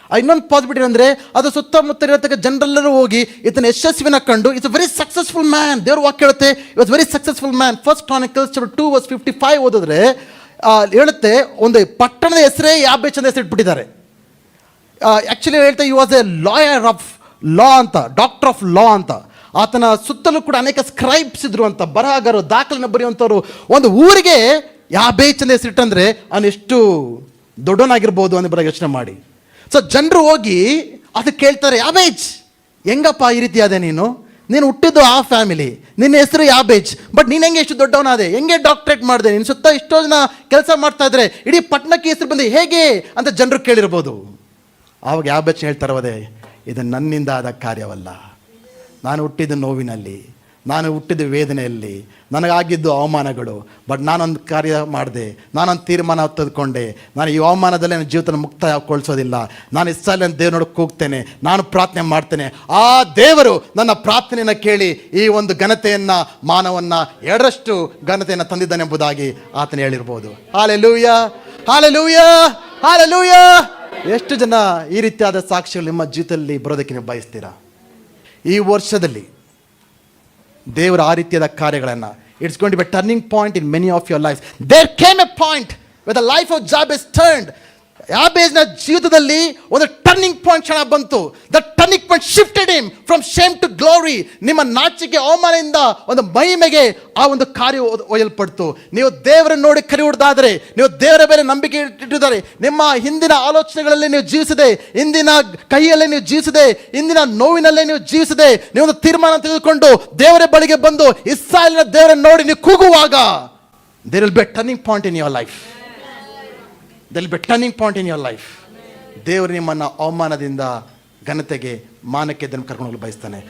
ಇನ್ನೊಂದು ಪಾಸಿಬಿಲಿಟಿ ಅಂದರೆ, ಅದು ಸುತ್ತಮುತ್ತ ಇರತಕ್ಕ ಜನರೆಲ್ಲರೂ ಹೋಗಿ ಇದನ್ನು ಯಶಸ್ವಿನ ಕಂಡು, it's a very successful man. ದೇವ್ರ ವಾಕ್ಯ ಹೇಳುತ್ತೆ, it's very successful man. 1 Chronicles 2:55 ಓದಿದ್ರೆ ಹೇಳುತ್ತೆ, ಒಂದು ಪಟ್ಟಣದ ಹೆಸರೇ ಯಾಬೇಚನ ಹೆಸರು ಇಟ್ಬಿಟ್ಟಿದ್ದಾರೆ. ಆ್ಯಕ್ಚುಲಿ ಹೇಳ್ತಾ, ಈ was A lawyer of law ಅಂತ, ಡಾಕ್ಟರ್ ಆಫ್ ಲಾ ಅಂತ. ಆತನ ಸುತ್ತಲೂ ಕೂಡ ಅನೇಕ ಸ್ಕ್ರೈಬ್ಸ್ ಇದ್ರು ಅಂತ, ಬರಹಗಾರರು, ದಾಖಲೆನ ಬರೆಯುವಂಥವ್ರು. ಒಂದು ಊರಿಗೆ ಯಾಬೇಚನ ಹೆಸರಿಟ್ಟಂದರೆ ಅವನು ಎಷ್ಟು ದೊಡ್ಡವನಾಗಿರ್ಬೋದು ಅನ್ನೋ ಬರ ಯೋಚನೆ ಮಾಡಿ. ಸೊ ಜನರು ಹೋಗಿ ಅದಕ್ಕೆ ಕೇಳ್ತಾರೆ, ಯಾಬೇಚ್ ಹೆಂಗಪ್ಪ ಈ ರೀತಿ ಆದೆ, ನೀನು ಹುಟ್ಟಿದ್ದು ಆ ಫ್ಯಾಮಿಲಿ, ನಿನ್ನ ಹೆಸರು ಯಾಬೇಚ್, ಬಟ್ ನೀನು ಹೆಂಗೆ ಎಷ್ಟು ದೊಡ್ಡವನಾದೆ, ಹೆಂಗೆ ಡಾಕ್ಟ್ರೇಟ್ ಮಾಡಿದೆ, ನಿನ್ನ ಸುತ್ತ ಇಷ್ಟೋ ಜನ ಕೆಲಸ ಮಾಡ್ತಾ ಇದ್ರೆ ಇಡೀ ಪಟ್ಟಣಕ್ಕೆ ಹೆಸರು ಬಂದು ಹೇಗೆ ಅಂತ ಜನರು ಕೇಳಿರ್ಬೋದು. ಆವಾಗ ಯಾಬೇಚ್ ಹೇಳ್ತಾರವದೇ, ಇದು ನನ್ನಿಂದ ಆದ ಕಾರ್ಯವಲ್ಲ, ನಾನು ಹುಟ್ಟಿದ ನೋವಿನಲ್ಲಿ, ನಾನು ಹುಟ್ಟಿದ ವೇದನೆಯಲ್ಲಿ, ನನಗಾಗಿದ್ದು ಅವಮಾನಗಳು. ಬಟ್ ನಾನೊಂದು ಕಾರ್ಯ ಮಾಡಿದೆ, ನಾನೊಂದು ತೀರ್ಮಾನ ತೆಗೆದುಕೊಂಡೆ. ನಾನು ಈ ಅವಮಾನದಲ್ಲೇ ನನ್ನ ಜೀವಿತ ಮುಕ್ತಗೊಳಿಸೋದಿಲ್ಲ. ನಾನು ಇಸ್ರಾಯೇಲಿನ ದೇವರ ಕೂಗ್ತೇನೆ, ನಾನು ಪ್ರಾರ್ಥನೆ ಮಾಡ್ತೇನೆ. ಆ ದೇವರು ನನ್ನ ಪ್ರಾರ್ಥನೆಯನ್ನು ಕೇಳಿ ಈ ಒಂದು ಘನತೆಯನ್ನು, ಮಾನವನ್ನ ಎರಡರಷ್ಟು ಘನತೆಯನ್ನು ತಂದಿದ್ದಾನೆಂಬುದಾಗಿ ಆತನು ಹೇಳಿರ್ಬೋದು. Hallelujah, hallelujah, hallelujah. ಎಷ್ಟು ಜನ ಈ ರೀತಿಯಾದ ಸಾಕ್ಷಿಗಳು ನಿಮ್ಮ ಜೀವಿತದಲ್ಲಿ ಬರೋದಕ್ಕೆ ನೀವು ಬಯಸ್ತೀರಾ? ಈ ವರ್ಷದಲ್ಲಿ ದೇವರ ಆ ರೀತಿಯಾದ ಕಾರ್ಯಗಳನ್ನು, it's going to be turning point in many of your life. There came a point where the life of Jabez turned. ಯಾಬೇಜ್ನ ಜೀವಿತದಲ್ಲಿ ಒಂದು ಟರ್ನಿಂಗ್ ಪಾಯಿಂಟ್ ಕ್ಷಣ ಬಂತು. The turning point shifted him from shame to glory. ನಿಮ್ಮ ನಾಚಿಕೆ, ಅವಮಾನದಿಂದ ಒಂದು ಮಹಿಮೆಗೆ ಆ ಒಂದು ಕಾರ್ಯ ಒಯ್ಯಲ್ಪಡ್ತು. ನೀವು ದೇವರನ್ನು ನೋಡಿ ಕರೆಯುವುದಾದರೆ, ನೀವು ದೇವರ ಮೇಲೆ ನಂಬಿಕೆ ಇಟ್ಟಿದ್ದಾರೆ, ನಿಮ್ಮ ಹಿಂದಿನ ಆಲೋಚನೆಗಳಲ್ಲಿ ನೀವು ಜೀವಿಸದೆ, ಹಿಂದಿನ ಕೈಯಲ್ಲೇ ನೀವು ಜೀವಿಸದೆ, ಹಿಂದಿನ ನೋವಿನಲ್ಲೇ ನೀವು ಜೀವಿಸದೆ, ನೀವು ಒಂದು ತೀರ್ಮಾನ ತೆಗೆದುಕೊಂಡು ದೇವರ ಬಳಿಗೆ ಬಂದು ಇಸ್ರಾಯೇಲಿನ ದೇವರನ್ನು ನೋಡಿ ನೀವು ಕೂಗುವಾಗ, there will be a turning point in your life. There will be a turning point in your life. ದೇವರು ನಿಮ್ಮನ್ನು ಅವಮಾನದಿಂದ ಘನತೆಗೆ, ಮಾನಕ್ಕೆ ಕರ್ಕೊಂಡು ಹೋಗಲು ಬಯಸ್ತಾನೆ.